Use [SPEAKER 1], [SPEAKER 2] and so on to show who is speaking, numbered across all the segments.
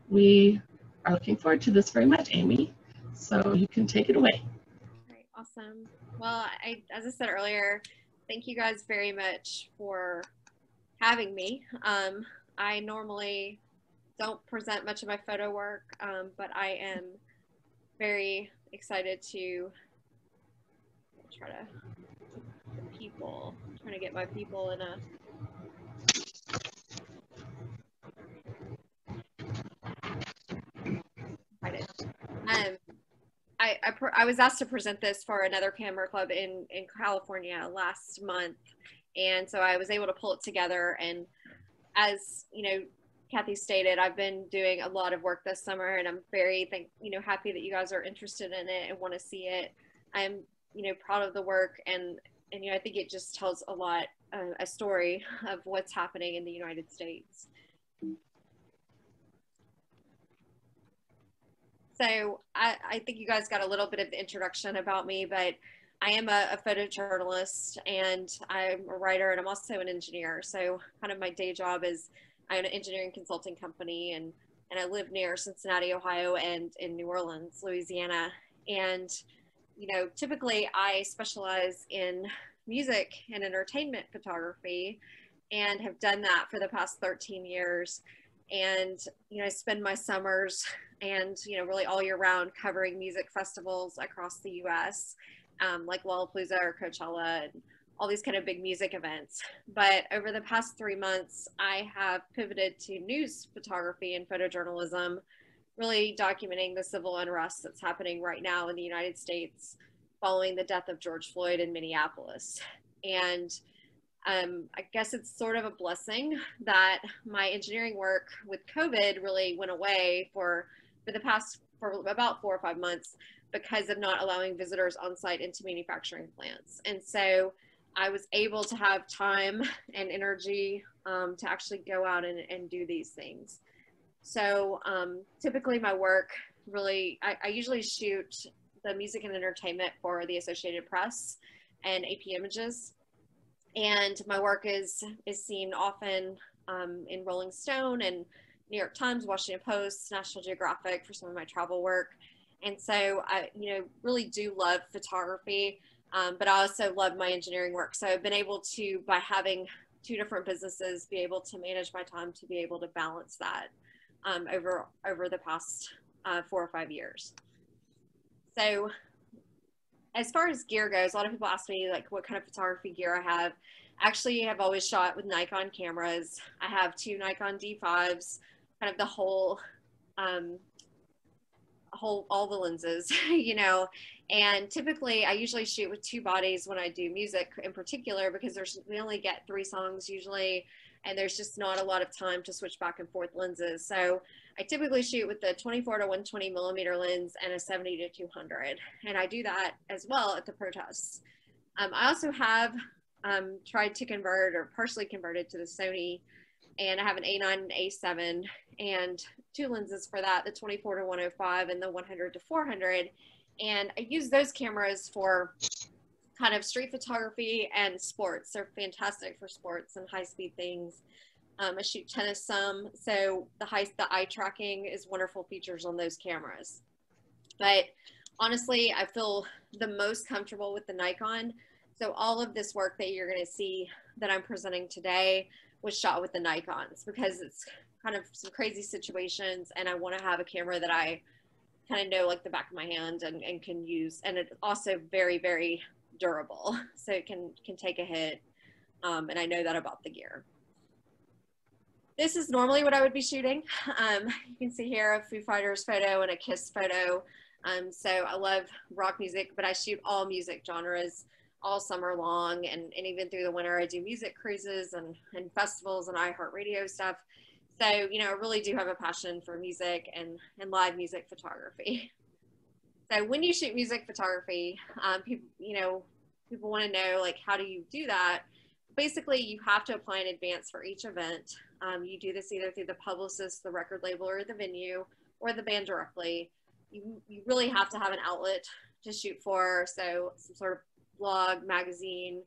[SPEAKER 1] we are looking forward to this very much, Amy. So you can take it away.
[SPEAKER 2] All right, awesome. Well, as I said earlier, thank you guys very much for having me. I normally don't present much of my photo work, but I am very excited to try to trying to get my people in a. I was asked to present this for another camera club in California last month, and so I was able to pull it together. And as you know, Kathy stated, I've been doing a lot of work this summer, and I'm very happy that you guys are interested in it and want to see it. I'm proud of the work, and I think it just tells a lot, a story of what's happening in the United States. So I think you guys got a little bit of the introduction about me, but I am a photojournalist, and I'm a writer, and I'm also an engineer. So kind of my day job is I own an engineering consulting company, and I live near Cincinnati, Ohio, and in New Orleans, Louisiana. And typically I specialize in music and entertainment photography, and have done that for the past 13 years. And I spend my summers and really all year round covering music festivals across the U.S., like Lollapalooza or Coachella and all these kind of big music events. But over the past 3 months, I have pivoted to news photography and photojournalism, really documenting the civil unrest that's happening right now in the United States following the death of George Floyd in Minneapolis. And I guess it's sort of a blessing that my engineering work with COVID really went away for about 4 or 5 months because of not allowing visitors on site into manufacturing plants. And so I was able to have time and energy to actually go out and do these things. So typically my work really, I usually shoot the music and entertainment for the Associated Press and AP Images. And my work is seen often in Rolling Stone and New York Times, Washington Post, National Geographic for some of my travel work. And so I, really do love photography, but I also love my engineering work. So I've been able to, by having 2 different businesses, be able to manage my time to be able to balance that over the past 4 or 5 years. So as far as gear goes, a lot of people ask me like what kind of photography gear I have. Actually, I've always shot with Nikon cameras. I have 2 Nikon D5s, kind of the whole all the lenses, and typically I usually shoot with 2 bodies when I do music in particular, because we only get 3 songs usually, and there's just not a lot of time to switch back and forth lenses. So I typically shoot with the 24 to 120 millimeter lens and a 70 to 200. And I do that as well at the protests. I also have tried to convert or partially converted to the Sony, and I have an A9 and A7 and 2 lenses for that, the 24 to 105 and the 100 to 400. And I use those cameras for kind of street photography and sports. They're fantastic for sports and high-speed things. I shoot tennis some, so the eye tracking is wonderful features on those cameras. But honestly, I feel the most comfortable with the Nikon. So all of this work that you're going to see that I'm presenting today was shot with the Nikons, because it's kind of some crazy situations, and I want to have a camera that I kind of know like the back of my hand and can use. And it's also very, very durable, so it can take a hit, and I know that about the gear. This is normally what I would be shooting. You can see here a Foo Fighters photo and a Kiss photo. So I love rock music, but I shoot all music genres all summer long, and even through the winter I do music cruises and festivals and iHeartRadio stuff. So, I really do have a passion for music and live music photography. So when you shoot music photography, people want to know, like, how do you do that? Basically, you have to apply in advance for each event. You do this either through the publicist, the record label, or the venue, or the band directly. You really have to have an outlet to shoot for, so some sort of blog, magazine,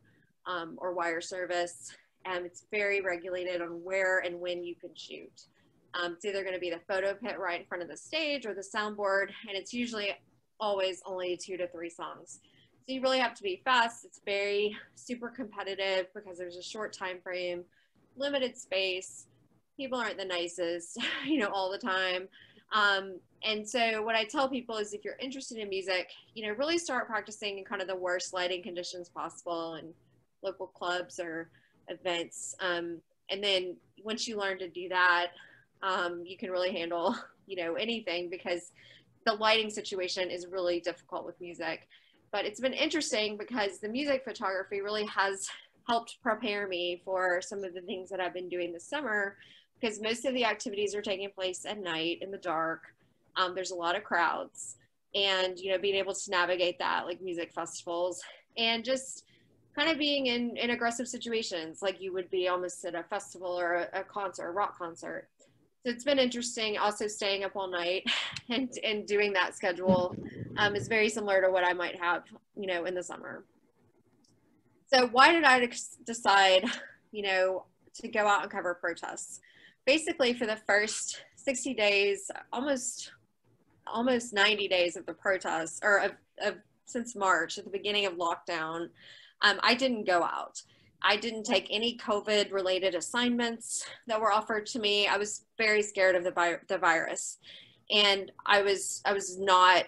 [SPEAKER 2] or wire service. And it's very regulated on where and when you can shoot. It's either going to be the photo pit right in front of the stage or the soundboard, and it's usually always only 2 to 3 songs. So you really have to be fast. It's very super competitive because there's a short time frame, limited space. People aren't the nicest, you know, all the time. And so what I tell people is if you're interested in music, you know, really start practicing in kind of the worst lighting conditions possible in local clubs or events. And then once you learn to do that, you can really handle, you know, anything, because the lighting situation is really difficult with music. But it's been interesting because the music photography really has helped prepare me for some of the things that I've been doing this summer, because most of the activities are taking place at night in the dark. There's a lot of crowds, and, you know, being able to navigate that, like music festivals, and just kind of being in aggressive situations like you would be almost at a festival or a concert, a rock concert. So it's been interesting. Also staying up all night and doing that schedule is very similar to what I might have, you know, in the summer. So why did I decide, you know, to go out and cover protests? Basically, for the first 60 days, almost 90 days of the protests, or since March, at the beginning of lockdown, I didn't go out. I didn't take any COVID related assignments that were offered to me. I was very scared of the virus, and I was not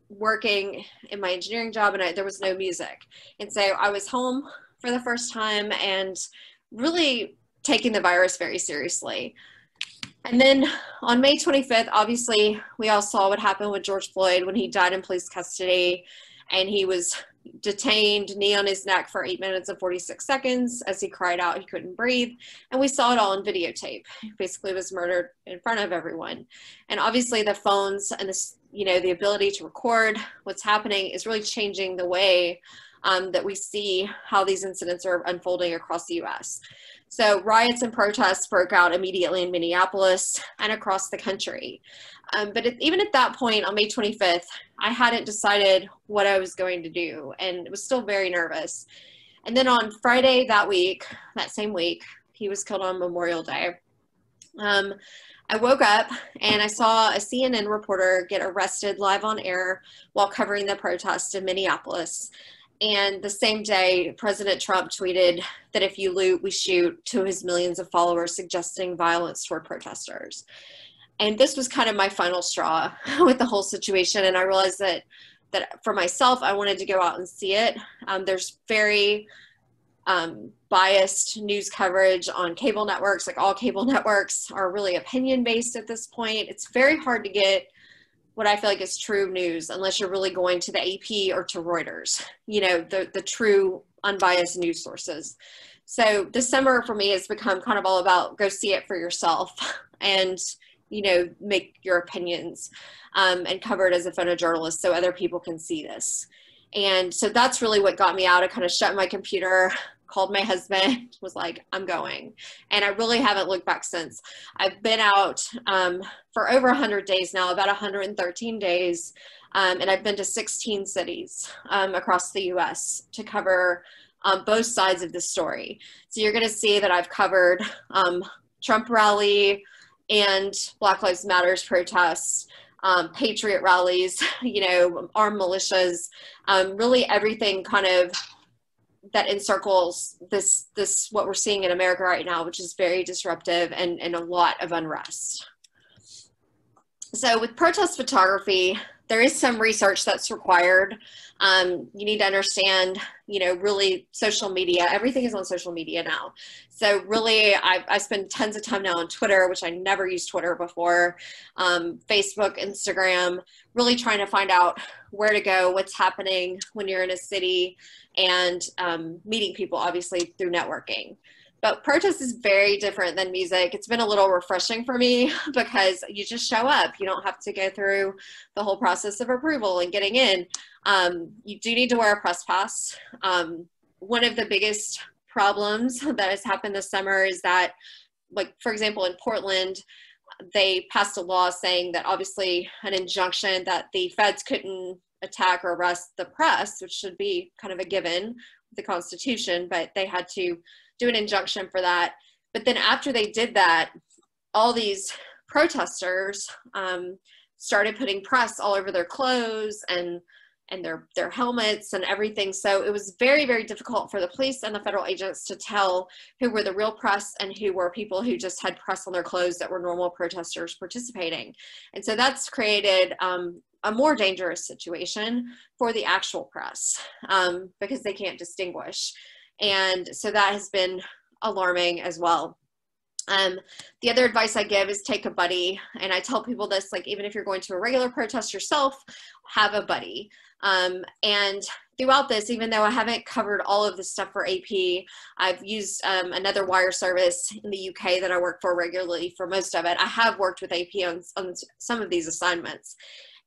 [SPEAKER 2] working in my engineering job, and there was no music. And so I was home for the first time and really taking the virus very seriously. And then on May 25th, obviously we all saw what happened with George Floyd when he died in police custody, and he was detained, knee on his neck, for 8 minutes and 46 seconds as he cried out he couldn't breathe. And we saw it all on videotape. He basically was murdered in front of everyone. And obviously the phones and this, you know, the ability to record what's happening is really changing the way that we see how these incidents are unfolding across the US. So riots and protests broke out immediately in Minneapolis and across the country. But even at that point on May 25th, I hadn't decided what I was going to do, and was still very nervous. And then on Friday that same week, he was killed on Memorial Day. I woke up and I saw a CNN reporter get arrested live on air while covering the protest in Minneapolis. And the same day, President Trump tweeted that if you loot, we shoot, to his millions of followers, suggesting violence toward protesters. And this was kind of my final straw with the whole situation. And I realized that for myself, I wanted to go out and see it. There's very biased news coverage on cable networks. Like, all cable networks are really opinion-based at this point. It's very hard to get what I feel like is true news unless you're really going to the AP or to Reuters, you know, the true unbiased news sources. So this summer for me has become kind of all about go see it for yourself and, you know, make your opinions and cover it as a photojournalist so other people can see this. And so that's really what got me out. I kind of shut my computer, called my husband, was like, I'm going. And I really haven't looked back since. I've been out for over 100 days now, about 113 days. And I've been to 16 cities across the US to cover both sides of the story. So you're gonna see that I've covered Trump rally and Black Lives Matters protests, patriot rallies, you know, armed militias, really everything kind of that encircles this what we're seeing in America right now, which is very disruptive and a lot of unrest. So with protest photography, there is some research that's required. You need to understand, you know, really social media. Everything is on social media now. So really, I spend tons of time now on Twitter, which I never used Twitter before, Facebook, Instagram, really trying to find out where to go, what's happening when you're in a city, and meeting people, obviously, through networking. But protest is very different than music. It's been a little refreshing for me because you just show up. You don't have to go through the whole process of approval and getting in. You do need to wear a press pass. One of the biggest problems that has happened this summer is that, like, for example, in Portland, they passed a law saying that obviously an injunction that the feds couldn't attack or arrest the press, which should be kind of a given with the Constitution, but they had to do an injunction for that. But then after they did that, all these protesters started putting press all over their clothes and their helmets and everything. So it was very, very difficult for the police and the federal agents to tell who were the real press and who were people who just had press on their clothes that were normal protesters participating. And so that's created a more dangerous situation for the actual press because they can't distinguish. And so that has been alarming as well. The other advice I give is take a buddy. And I tell people this, like, even if you're going to a regular protest yourself, have a buddy. And throughout this, even though I haven't covered all of this stuff for AP, I've used another wire service in the UK that I work for regularly for most of it. I have worked with AP on some of these assignments.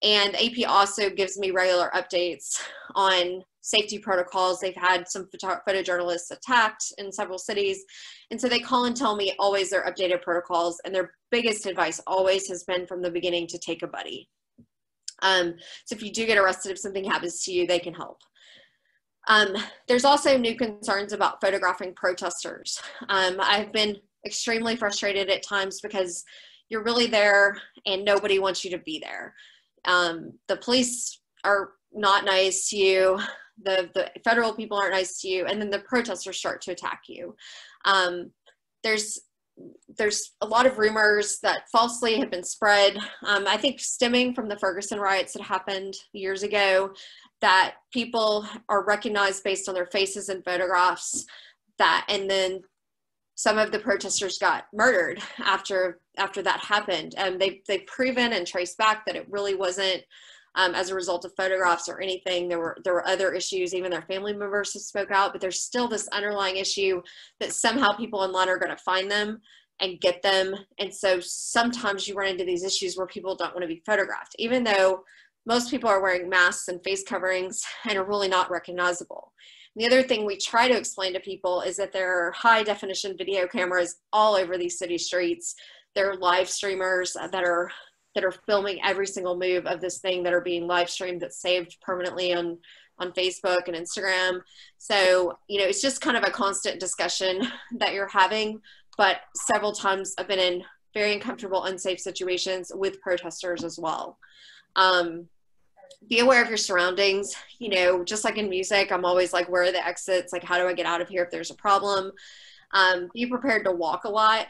[SPEAKER 2] And AP also gives me regular updates on safety protocols. They've had some photojournalists attacked in several cities. And so they call and tell me always their updated protocols. And their biggest advice always has been from the beginning to take a buddy. So if you do get arrested, if something happens to you, they can help. There's also new concerns about photographing protesters. I've been extremely frustrated at times because you're really there and nobody wants you to be there. The police are not nice to you. The federal people aren't nice to you. And then the protesters start to attack you. There's a lot of rumors that falsely have been spread. I think stemming from the Ferguson riots that happened years ago, that people are recognized based on their faces and photographs, and then some of the protesters got murdered after that happened. And they've proven and traced back that it really wasn't as a result of photographs or anything. There were other issues. Even their family members have spoke out, but there's still this underlying issue that somehow people online are going to find them and get them. And so sometimes you run into these issues where people don't want to be photographed, even though most people are wearing masks and face coverings and are really not recognizable. And the other thing we try to explain to people is that there are high definition video cameras all over these city streets. There are live streamers that are filming every single move of this thing that are being live streamed, that's saved permanently on Facebook and Instagram. So, it's just kind of a constant discussion that you're having, but several times I've been in very uncomfortable, unsafe situations with protesters as well. Be aware of your surroundings. Just like in music, I'm always like, where are the exits? Like, how do I get out of here if there's a problem? Be prepared to walk a lot.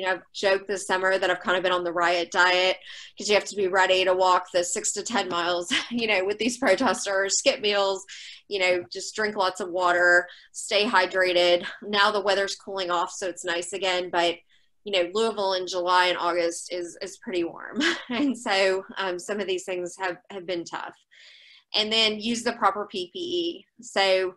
[SPEAKER 2] I've joked this summer that I've kind of been on the riot diet because you have to be ready to walk the 6 to 10 miles, with these protesters, skip meals, just drink lots of water, stay hydrated. Now the weather's cooling off, so it's nice again, but Louisville in July and August is pretty warm. And so some of these things have been tough. And then use the proper PPE. So,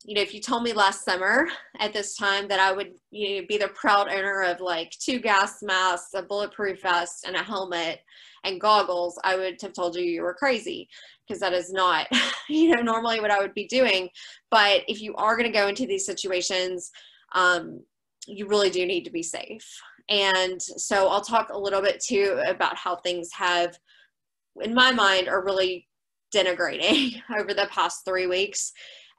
[SPEAKER 2] if you told me last summer at this time that I would be the proud owner of like 2 gas masks, a bulletproof vest, and a helmet and goggles, I would have told you were crazy, because that is not, normally what I would be doing. But if you are going to go into these situations, you really do need to be safe. And so I'll talk a little bit too about how things have, in my mind, are really denigrating over the past 3 weeks.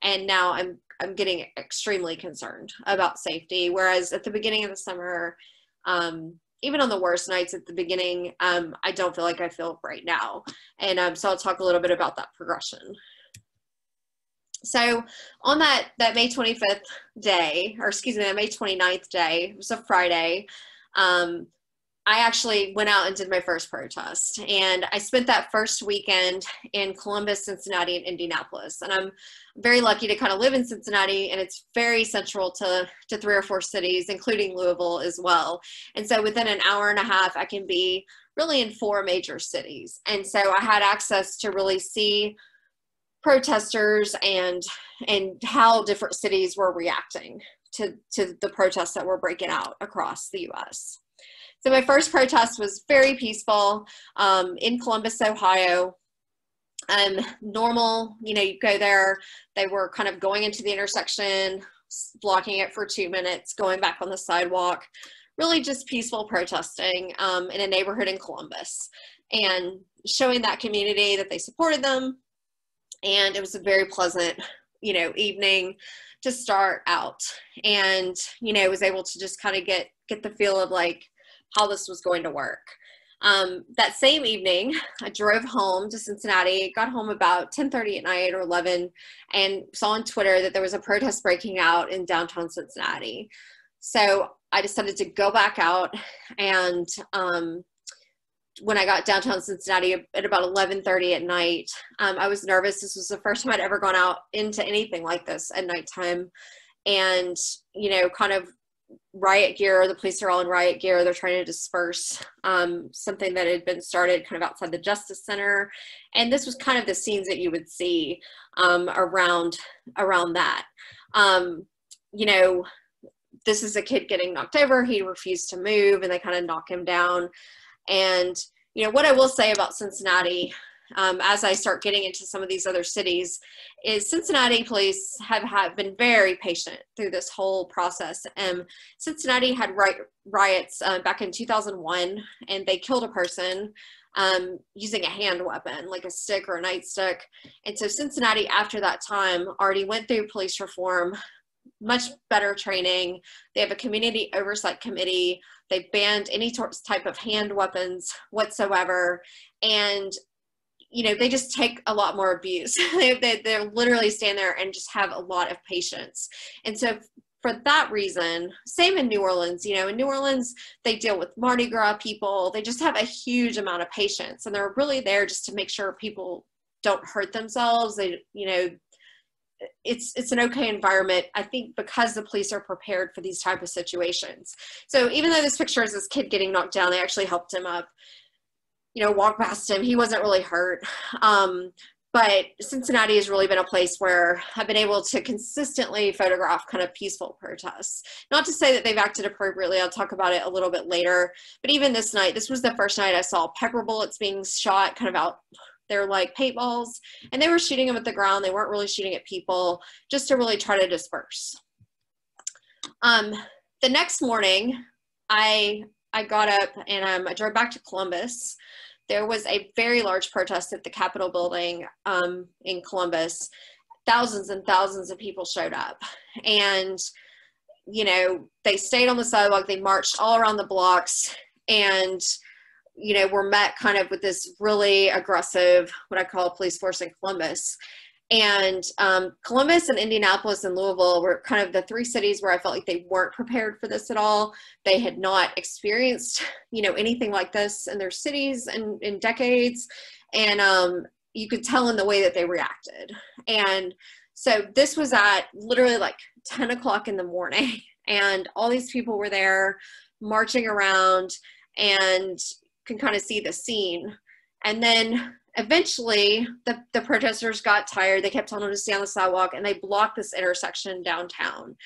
[SPEAKER 2] And now I'm getting extremely concerned about safety. Whereas at the beginning of the summer, even on the worst nights at the beginning, I don't feel like I feel right now. And so I'll talk a little bit about that progression. So on that May 25th day, or excuse me, that May 29th day, it was a Friday, I actually went out and did my first protest. And I spent that first weekend in Columbus, Cincinnati, and Indianapolis. And I'm very lucky to kind of live in Cincinnati, and it's very central to 3 or 4 cities, including Louisville as well. And so within an hour and a half, I can be really in 4 major cities. And so I had access to really see protesters and how different cities were reacting to the protests that were breaking out across the US. So my first protest was very peaceful in Columbus, Ohio. Normal, you go there, they were kind of going into the intersection, blocking it for 2 minutes, going back on the sidewalk, really just peaceful protesting in a neighborhood in Columbus, and showing that community that they supported them. And it was a very pleasant, evening to start out. And, was able to just kind of get the feel of like how this was going to work. That same evening, I drove home to Cincinnati, got home about 10:30 at night or 11, and saw on Twitter that there was a protest breaking out in downtown Cincinnati. So I decided to go back out, and when I got downtown Cincinnati at about 11:30 at night, I was nervous. This was the first time I'd ever gone out into anything like this at nighttime, and, you know, kind of riot gear. The police are all in riot gear. They're trying to disperse something that had been started kind of outside the Justice Center. And this was kind of the scenes that you would see around that. You know, this is a kid getting knocked over. He refused to move, and they kind of knock him down. And, you know, what I will say about Cincinnati, as I start getting into some of these other cities, is Cincinnati police have been very patient through this whole process. Cincinnati had riots back in 2001, and they killed a person using a hand weapon, like a stick or a nightstick. And so Cincinnati, after that time, already went through police reform, much better training. They have a community oversight committee. They banned any type of hand weapons whatsoever. And, you know, they just take a lot more abuse. They're literally stand there and just have a lot of patience. And so for that reason, same in New Orleans, you know, in New Orleans, they deal with Mardi Gras people. They just have a huge amount of patience, and they're really there just to make sure people don't hurt themselves. They, you know, it's an okay environment, I think, because the police are prepared for these type of situations. So even though this picture is this kid getting knocked down, they actually helped him up, you know, walk past him. He wasn't really hurt. But Cincinnati has really been a place where I've been able to consistently photograph kind of peaceful protests. Not to say that they've acted appropriately. I'll talk about it a little bit later. But even this night, this was the first night I saw pepper bullets being shot kind of out. They're like paintballs, and they were shooting them at the ground. They weren't really shooting at people, just to really try to disperse. The next morning, I got up and I drove back to Columbus. There was a very large protest at the Capitol building in Columbus. Thousands and thousands of people showed up, and, you know, they stayed on the sidewalk. They marched all around the blocks, and, you know, were met kind of with this really aggressive, what I call police force in Columbus. And Columbus and Indianapolis and Louisville were kind of the three cities where I felt like they weren't prepared for this at all. They had not experienced, you know, anything like this in their cities in decades. And you could tell in the way that they reacted. And so this was at literally like 10 o'clock in the morning, and all these people were there marching around, and can kind of see the scene. And then eventually the protesters got tired. They kept telling them to stay on the sidewalk, and they blocked this intersection downtown.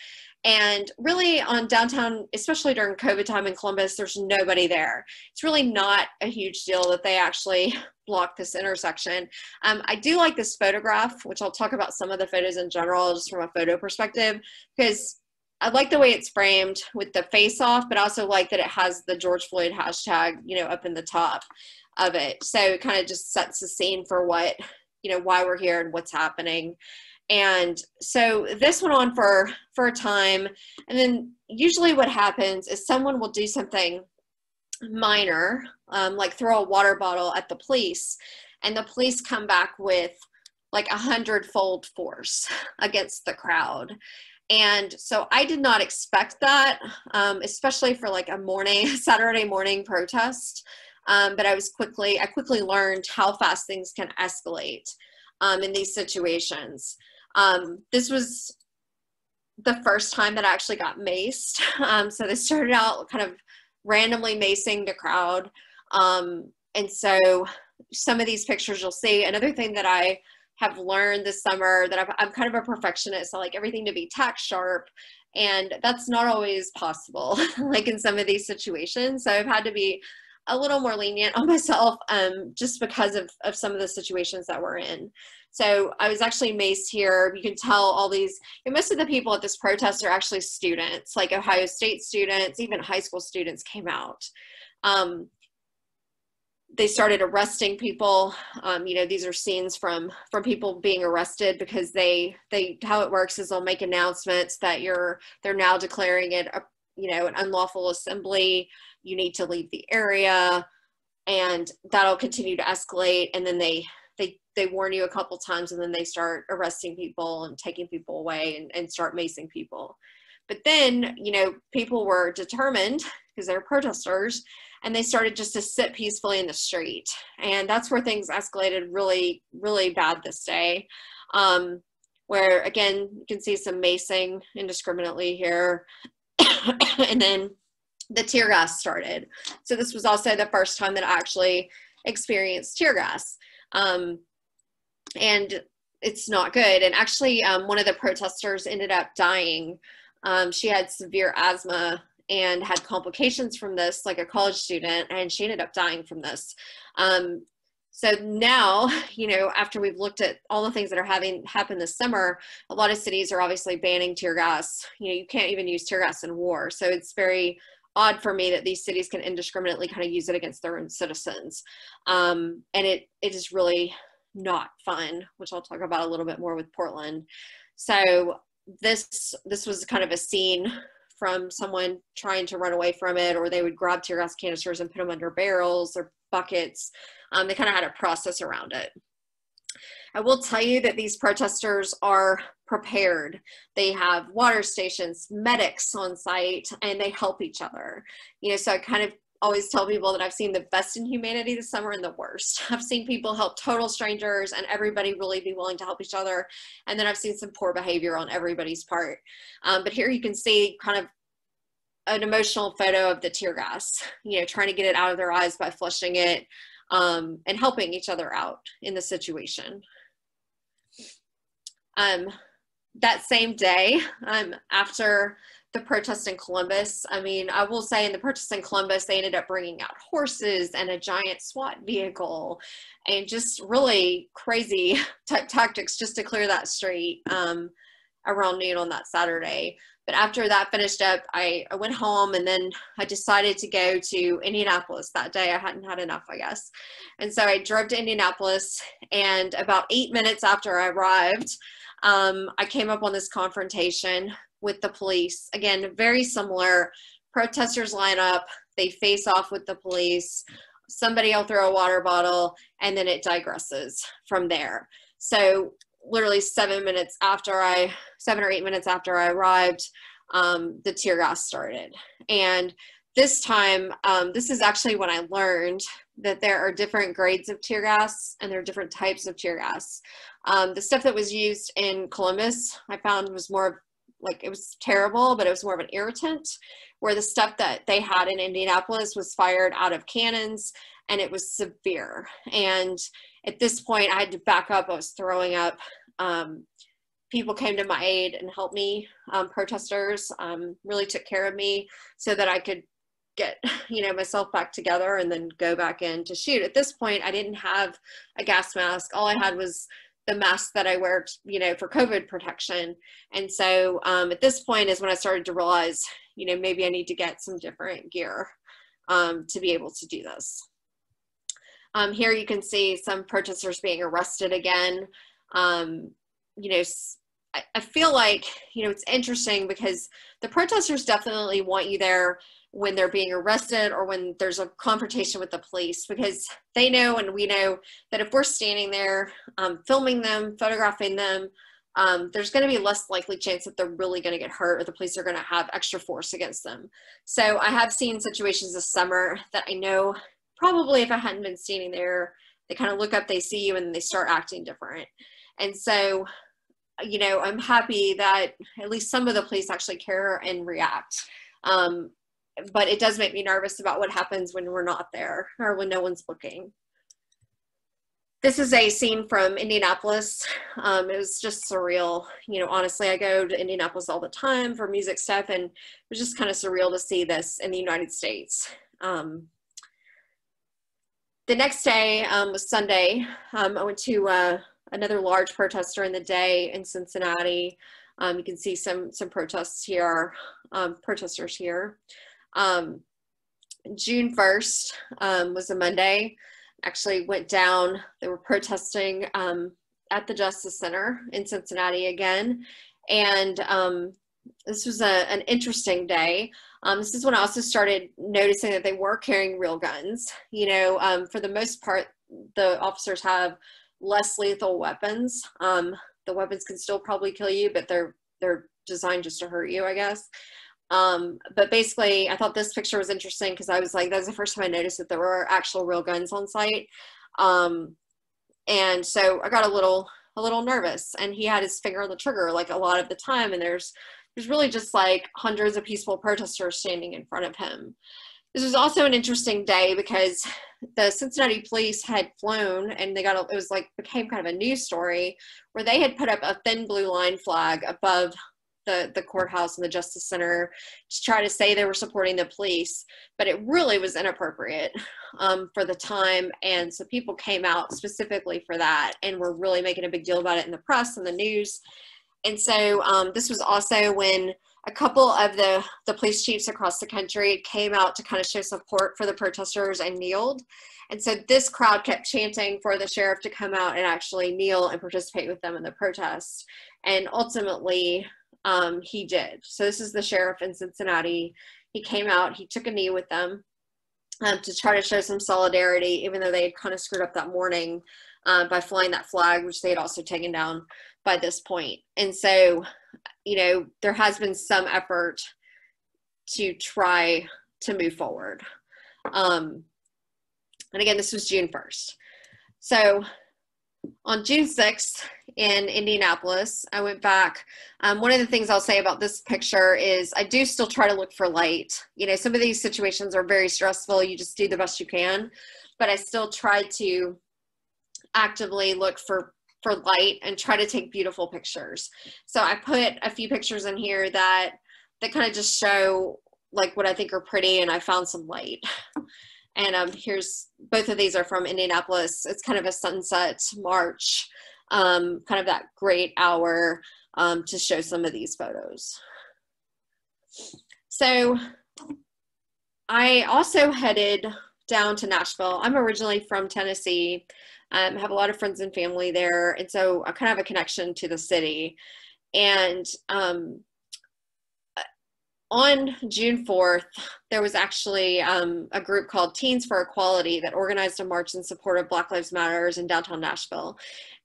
[SPEAKER 2] And really on downtown, especially during COVID time in Columbus, there's nobody there. It's really not a huge deal that they actually blocked this intersection. I do like this photograph, which I'll talk about some of the photos in general, just from a photo perspective, because I like the way it's framed with the face off, but I also like that it has the George Floyd hashtag, you know, up in the top of it. So it kind of just sets the scene for what, you know, why we're here and what's happening. And so this went on for a time. And then usually what happens is someone will do something minor, like throw a water bottle at the police, and the police come back with like 100-fold force against the crowd. And so I did not expect that, especially for like a Saturday morning protest. But I quickly learned how fast things can escalate in these situations. This was the first time that I actually got maced. So they started out kind of randomly macing the crowd. And so some of these pictures you'll see. Another thing that I have learned this summer, that I'm kind of a perfectionist. I like everything to be tack sharp, and that's not always possible, like in some of these situations. So I've had to be a little more lenient on myself, just because of some of the situations that we're in. So I was actually maced here. You can tell all these, and most of the people at this protest are actually students, like Ohio State students, even high school students came out. They started arresting people. You know, these are scenes from people being arrested, because how it works is they'll make announcements that they're now declaring it you know, an unlawful assembly, you need to leave the area, and that'll continue to escalate. And then they warn you a couple times, and then they start arresting people and taking people away and start macing people. But then, you know, people were determined because they're protesters, and they started just to sit peacefully in the street. And that's where things escalated really, really bad this day. Where again, you can see some macing indiscriminately here. And then the tear gas started. So this was also the first time that I actually experienced tear gas. And it's not good. And actually, one of the protesters ended up dying. She had severe asthma and had complications from this, like a college student, and she ended up dying from this. So now, you know, after we've looked at all the things that are having happened this summer, a lot of cities are obviously banning tear gas. You know, you can't even use tear gas in war. So it's very odd for me that these cities can indiscriminately kind of use it against their own citizens. And it is really not fun, which I'll talk about a little bit more with Portland. So this was kind of a scene from someone trying to run away from it, or they would grab tear gas canisters and put them under barrels or buckets. They kind of had a process around it. I will tell you that these protesters are prepared. They have water stations, medics on site, and they help each other. You know, so I kind of always tell people that I've seen the best in humanity this summer and the worst. I've seen people help total strangers and everybody really be willing to help each other. And then I've seen some poor behavior on everybody's part. But here you can see kind of an emotional photo of the tear gas, you know, trying to get it out of their eyes by flushing it, and helping each other out in the situation. That same day, after the protest in Columbus, I mean, I will say in the protest in Columbus, they ended up bringing out horses and a giant SWAT vehicle and just really crazy tactics just to clear that street around noon on that Saturday. But after that finished up, I went home, and then I decided to go to Indianapolis that day. I hadn't had enough, I guess. And so I drove to Indianapolis, and about 8 minutes after I arrived, I came up on this confrontation with the police. Again, very similar. Protesters line up, they face off with the police, somebody will throw a water bottle, and then it digresses from there. So literally 7 or 8 minutes after I arrived, the tear gas started. And this time, this is actually when I learned that there are different grades of tear gas and there are different types of tear gas. The stuff that was used in Columbus, I found was more like, it was terrible, but it was more of an irritant, where the stuff that they had in Indianapolis was fired out of cannons, and it was severe. And at this point, I had to back up. I was throwing up. People came to my aid and helped me. Protesters really took care of me so that I could get, you know, myself back together and then go back in to shoot. At this point, I didn't have a gas mask. All I had was the mask that I wear, you know, for COVID protection. And so at this point is when I started to realize, you know, maybe I need to get some different gear to be able to do this. Here you can see some protesters being arrested again. You know, I feel like, you know, it's interesting because the protesters definitely want you there when they're being arrested or when there's a confrontation with the police, because they know and we know that if we're standing there filming them, photographing them, there's going to be less likely chance that they're really going to get hurt or the police are going to have extra force against them. So I have seen situations this summer that I know probably if I hadn't been standing there, they kind of look up, they see you, and they start acting different. And so, you know, I'm happy that at least some of the police actually care and react. But it does make me nervous about what happens when we're not there or when no one's looking. This is a scene from Indianapolis. It was just surreal. You know, honestly, I go to Indianapolis all the time for music stuff, and it was just kind of surreal to see this in the United States. The next day was Sunday. I went to another large protest during the day in Cincinnati. You can see some protests here, protesters here. June 1st was a Monday. Actually went down, they were protesting at the Justice Center in Cincinnati again. And this was an interesting day. This is when I also started noticing that they were carrying real guns. You know, for the most part, the officers have less lethal weapons. The weapons can still probably kill you, but they're designed just to hurt you, I guess. But basically, I thought this picture was interesting because I was like, that was the first time I noticed that there were actual real guns on site. And so I got a little nervous, and he had his finger on the trigger like a lot of the time, and there's really just like hundreds of peaceful protesters standing in front of him. This was also an interesting day because the Cincinnati police had flown, and it was like became kind of a news story where they had put up a thin blue line flag above the courthouse and the Justice Center to try to say they were supporting the police, but it really was inappropriate for the time. And so people came out specifically for that and were really making a big deal about it in the press and the news. And so this was also when a couple of the police chiefs across the country came out to kind of show support for the protesters and kneeled. And so this crowd kept chanting for the sheriff to come out and actually kneel and participate with them in the protest. And ultimately, he did. So this is the sheriff in Cincinnati. He came out, he took a knee with them to try to show some solidarity, even though they had kind of screwed up that morning by flying that flag, which they had also taken down by this point. And so, you know, there has been some effort to try to move forward. And again, this was June 1st. So on June 6th in Indianapolis, I went back. One of the things I'll say about this picture is I do still try to look for light. You know, some of these situations are very stressful. You just do the best you can. But I still try to actively look for light and try to take beautiful pictures. So I put a few pictures in here that kind of just show like what I think are pretty, and I found some light. And here's, both of these are from Indianapolis. It's kind of a sunset march, kind of that great hour to show some of these photos. So I also headed down to Nashville. I'm originally from Tennessee. I have a lot of friends and family there. And so I kind of have a connection to the city. And on June 4th, there was actually a group called Teens for Equality that organized a march in support of Black Lives Matters in downtown Nashville.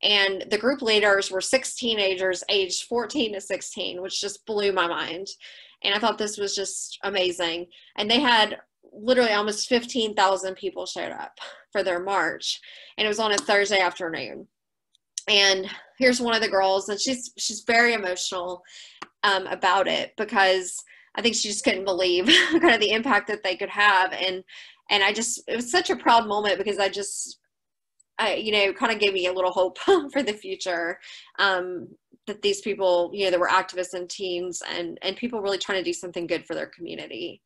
[SPEAKER 2] And the group leaders were 6 teenagers aged 14 to 16, which just blew my mind. And I thought this was just amazing. And they had literally almost 15,000 people showed up for their march. And it was on a Thursday afternoon. And here's one of the girls, and she's very emotional about it, because I think she just couldn't believe kind of the impact that they could have. And it was such a proud moment, because you know, kind of gave me a little hope for the future, that these people, you know, that were activists and teens and people really trying to do something good for their community.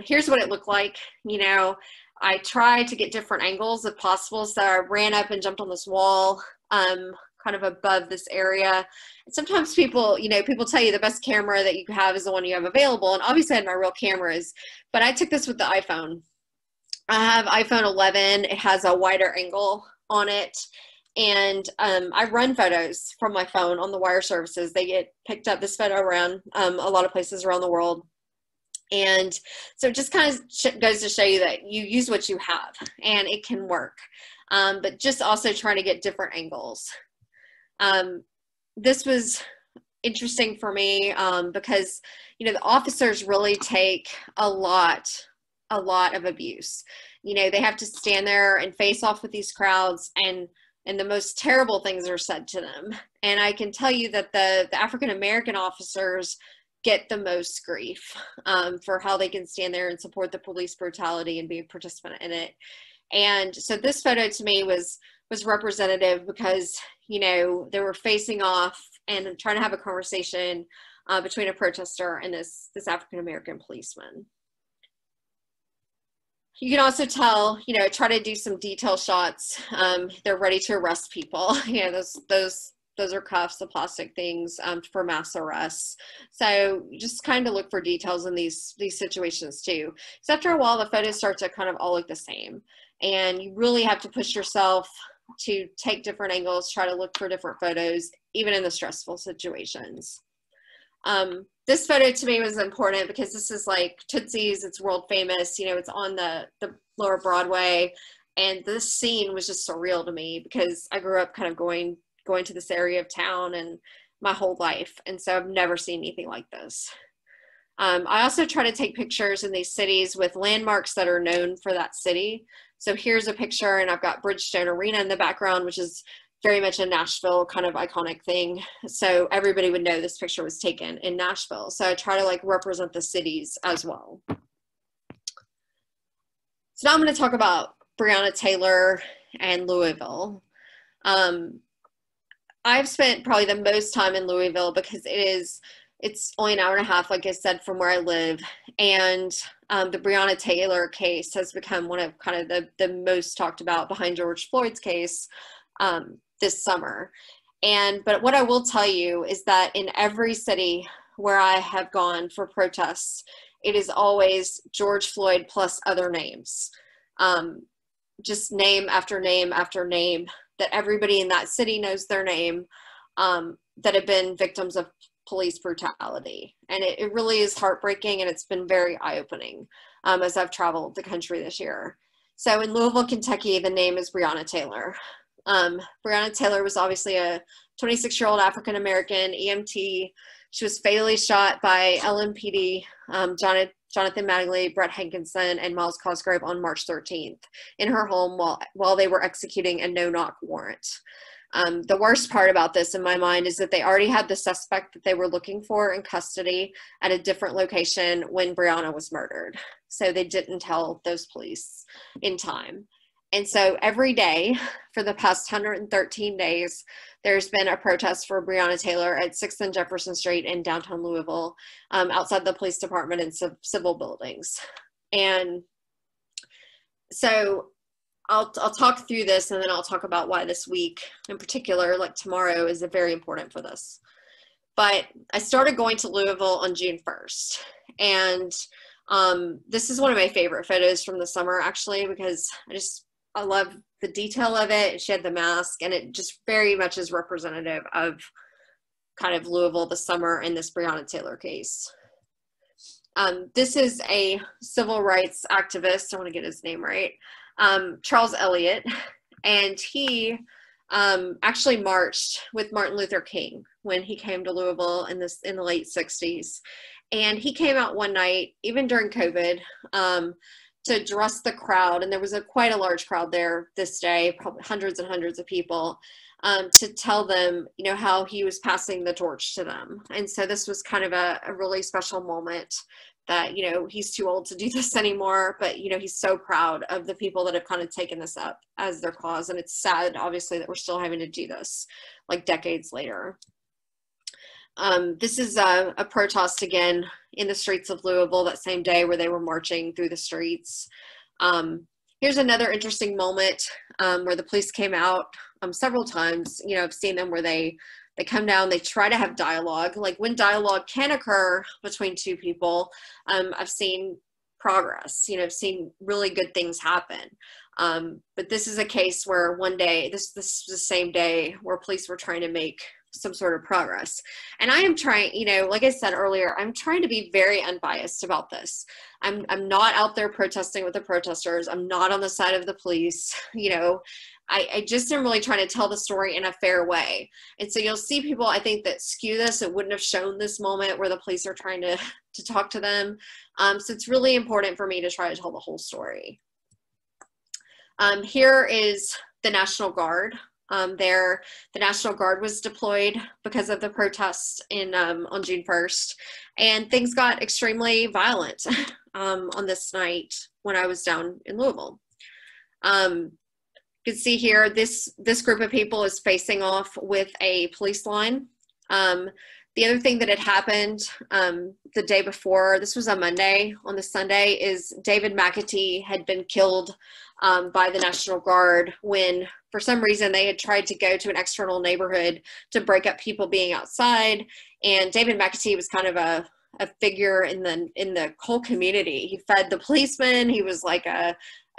[SPEAKER 2] Here's what it looked like. You know, I tried to get different angles if possible. So I ran up and jumped on this wall, kind of above this area. And sometimes people tell you the best camera that you have is the one you have available. And obviously I had my real cameras, but I took this with the iPhone. I have iPhone 11. It has a wider angle on it. And I run photos from my phone on the wire services. They get picked up, this photo, around a lot of places around the world. And so it just kind of goes to show you that you use what you have and it can work. But just also trying to get different angles. This was interesting for me because, you know, the officers really take a lot of abuse. You know, they have to stand there and face off with these crowds, and the most terrible things are said to them. And I can tell you that the African-American officers get the most grief for how they can stand there and support the police brutality and be a participant in it. And so this photo to me was representative, because, you know, they were facing off and trying to have a conversation between a protester and this African-American policeman. You can also tell, you know, try to do some detail shots. They're ready to arrest people. You know, those are cuffs, the plastic things for mass arrests. So you just kind of look for details in these situations too. So after a while, the photos start to kind of all look the same. And you really have to push yourself to take different angles, try to look for different photos, even in the stressful situations. This photo to me was important because this is like Tootsie's, it's world famous, you know, it's on the lower Broadway. And this scene was just surreal to me because I grew up kind of going to this area of town and my whole life. And so I've never seen anything like this. I also try to take pictures in these cities with landmarks that are known for that city. So here's a picture, and I've got Bridgestone Arena in the background, which is very much a Nashville kind of iconic thing. So everybody would know this picture was taken in Nashville. So I try to like represent the cities as well. So now I'm going to talk about Breonna Taylor and Louisville. I've spent probably the most time in Louisville because it's only an hour and a half, like I said, from where I live. And the Breonna Taylor case has become one of kind of the most talked about behind George Floyd's case this summer. But what I will tell you is that in every city where I have gone for protests, it is always George Floyd plus other names. Just name after name after name that everybody in that city knows their name, that have been victims of police brutality. And it really is heartbreaking, and it's been very eye-opening as I've traveled the country this year. So in Louisville, Kentucky, the name is Breonna Taylor. Breonna Taylor was obviously a 26-year-old African-American EMT. She was fatally shot by LMPD, Jonathan Magley, Brett Hankinson, and Miles Cosgrove on March 13th in her home while they were executing a no-knock warrant. The worst part about this in my mind is that they already had the suspect that they were looking for in custody at a different location when Breonna was murdered. So they didn't tell those police in time. And so every day for the past 113 days, there's been a protest for Breonna Taylor at 6th and Jefferson Street in downtown Louisville, outside the police department and civil buildings. And so I'll talk through this, and then I'll talk about why this week in particular, like tomorrow, is very important for this. But I started going to Louisville on June 1st. And this is one of my favorite photos from the summer, actually, because I love the detail of it. She had the mask, and it just very much is representative of kind of Louisville this summer in this Breonna Taylor case. This is a civil rights activist. I want to get his name right. Charles Elliott, and he actually marched with Martin Luther King when he came to Louisville in the late 60s. And he came out one night, even during COVID, to address the crowd, and there was quite a large crowd there this day, probably hundreds and hundreds of people, to tell them, you know, how he was passing the torch to them. And so this was kind of a really special moment that, you know, he's too old to do this anymore, but, you know, he's so proud of the people that have kind of taken this up as their cause. And it's sad, obviously, that we're still having to do this like decades later. This is a protest again in the streets of Louisville that same day where they were marching through the streets. Here's another interesting moment where the police came out several times. You know, I've seen them where they come down, they try to have dialogue. Like when dialogue can occur between two people, I've seen progress, you know, I've seen really good things happen. But this is a case where one day, this is the same day where police were trying to make some sort of progress. And I am trying, you know, like I said earlier, I'm trying to be very unbiased about this. I'm not out there protesting with the protesters. I'm not on the side of the police. You know, I just am really trying to tell the story in a fair way. And so you'll see people, I think, that skew this. It wouldn't have shown this moment where the police are trying to talk to them. So it's really important for me to try to tell the whole story. Here is the National Guard. The National Guard was deployed because of the protests on June 1st, and things got extremely violent on this night when I was down in Louisville. You can see here, this group of people is facing off with a police line. The other thing that had happened the day before, this was a Monday, on the Sunday, is David McAtee had been killed by the National Guard when, for some reason, they had tried to go to an external neighborhood to break up people being outside. And David McAtee was kind of a figure in the whole community. He fed the policemen. He was like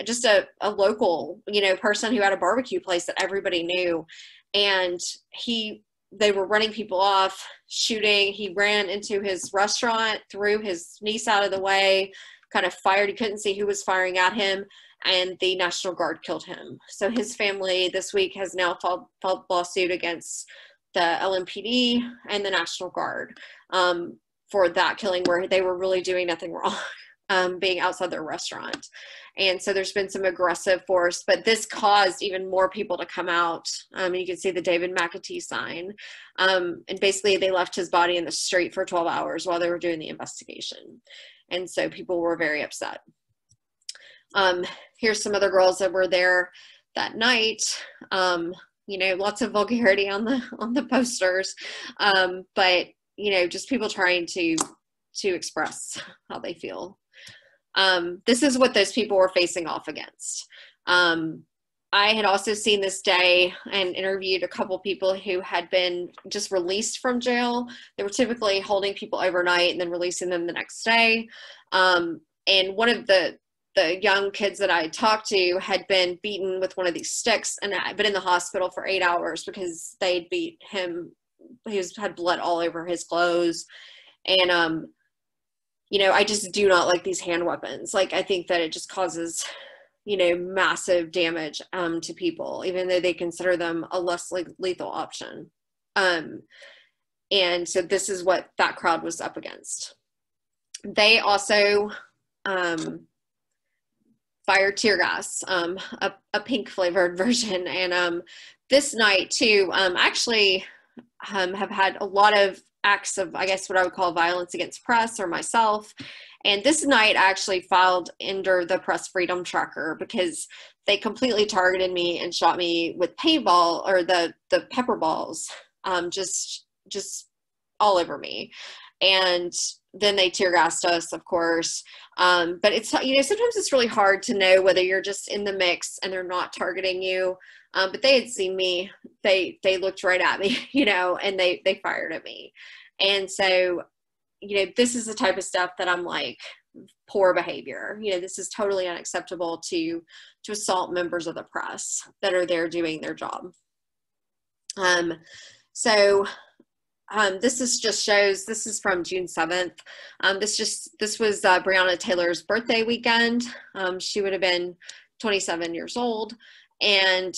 [SPEAKER 2] just a local, you know, person who had a barbecue place that everybody knew. And he they were running people off, shooting. He ran into his restaurant, threw his niece out of the way, kind of fired. He couldn't see who was firing at him, and the National Guard killed him. So his family this week has now filed lawsuit against the LMPD and the National Guard for that killing, where they were really doing nothing wrong, being outside their restaurant. And so there's been some aggressive force, but this caused even more people to come out. You can see the David McAtee sign. And basically they left his body in the street for 12 hours while they were doing the investigation. And so people were very upset. Here's some other girls that were there that night. You know, lots of vulgarity on the posters. But, you know, just people trying to express how they feel. This is what those people were facing off against. I had also seen this day and interviewed a couple people who had been just released from jail. They were typically holding people overnight and then releasing them the next day. And one of the young kids that I talked to had been beaten with one of these sticks and had been in the hospital for 8 hours because they'd beat him. He had blood all over his clothes. And, you know, I just do not like these hand weapons. Like, I think that it just causes, you know, massive damage to people, even though they consider them a less lethal option. And so this is what that crowd was up against. They also fired tear gas, a pink flavored version. And this night too, actually have had a lot of acts of, I guess, what I would call violence against press or myself. And this night I actually filed under the press freedom tracker because they completely targeted me and shot me with paintball or the pepper balls, just all over me. And then they tear gassed us, of course. But it's, you know, sometimes it's really hard to know whether you're just in the mix and they're not targeting you. But they had seen me, they looked right at me, you know, and they fired at me. And so, you know, this is the type of stuff that I'm like, poor behavior. You know, this is totally unacceptable to assault members of the press that are there doing their job. This is just shows, this is from June 7th. This was Breonna Taylor's birthday weekend. She would have been 27 years old. And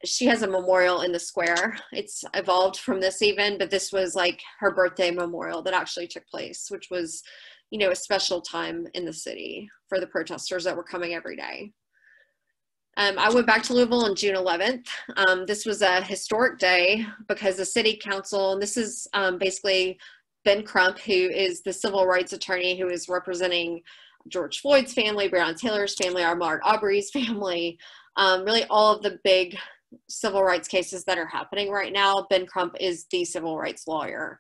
[SPEAKER 2] she has a memorial in the square. It's evolved from this even, but this was like her birthday memorial that actually took place, which was, you know, a special time in the city for the protesters that were coming every day. I went back to Louisville on June 11th. This was a historic day because the city council, and this is basically Ben Crump, who is the civil rights attorney who is representing George Floyd's family, Breonna Taylor's family, Ahmaud Arbery's family, really all of the big civil rights cases that are happening right now. Ben Crump is the civil rights lawyer.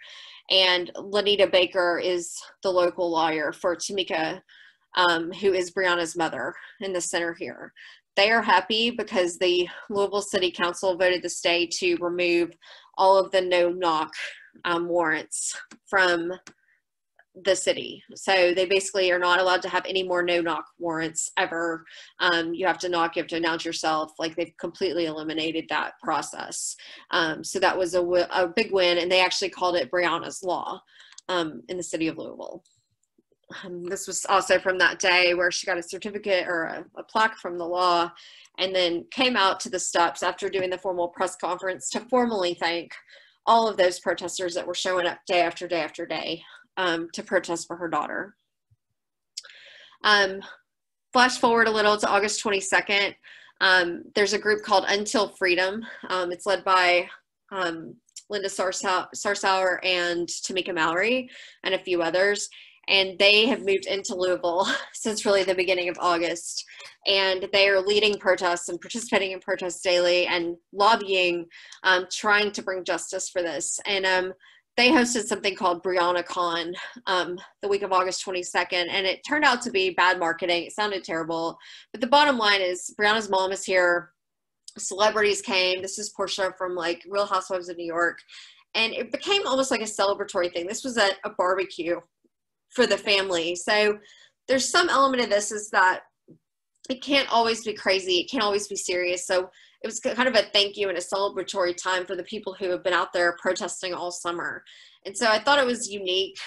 [SPEAKER 2] And Lanita Baker is the local lawyer for Tamika, who is Breonna's mother in the center here. They are happy because the Louisville City Council voted this day to remove all of the no-knock warrants from the city. So they basically are not allowed to have any more no-knock warrants ever. You have to knock, you have to announce yourself. Like, they've completely eliminated that process. So that was a big win, and they actually called it Breonna's Law in the city of Louisville. This was also from that day where she got a certificate or a plaque from the law, and then came out to the steps after doing the formal press conference to formally thank all of those protesters that were showing up day after day after day to protest for her daughter. Flash forward a little to August 22nd. There's a group called Until Freedom. It's led by Linda Sarsauer and Tamika Mallory and a few others. And they have moved into Louisville since really the beginning of August. And they are leading protests and participating in protests daily and lobbying, trying to bring justice for this. And they hosted something called BreonnaCon the week of August 22nd. And it turned out to be bad marketing. It sounded terrible. But the bottom line is Breonna's mom is here. Celebrities came. This is Portia from like Real Housewives of New York. And it became almost like a celebratory thing. This was a barbecue for the family. So there's some element of this is that it can't always be crazy. It can't always be serious. So it was kind of a thank you and a celebratory time for the people who have been out there protesting all summer. And so I thought it was unique.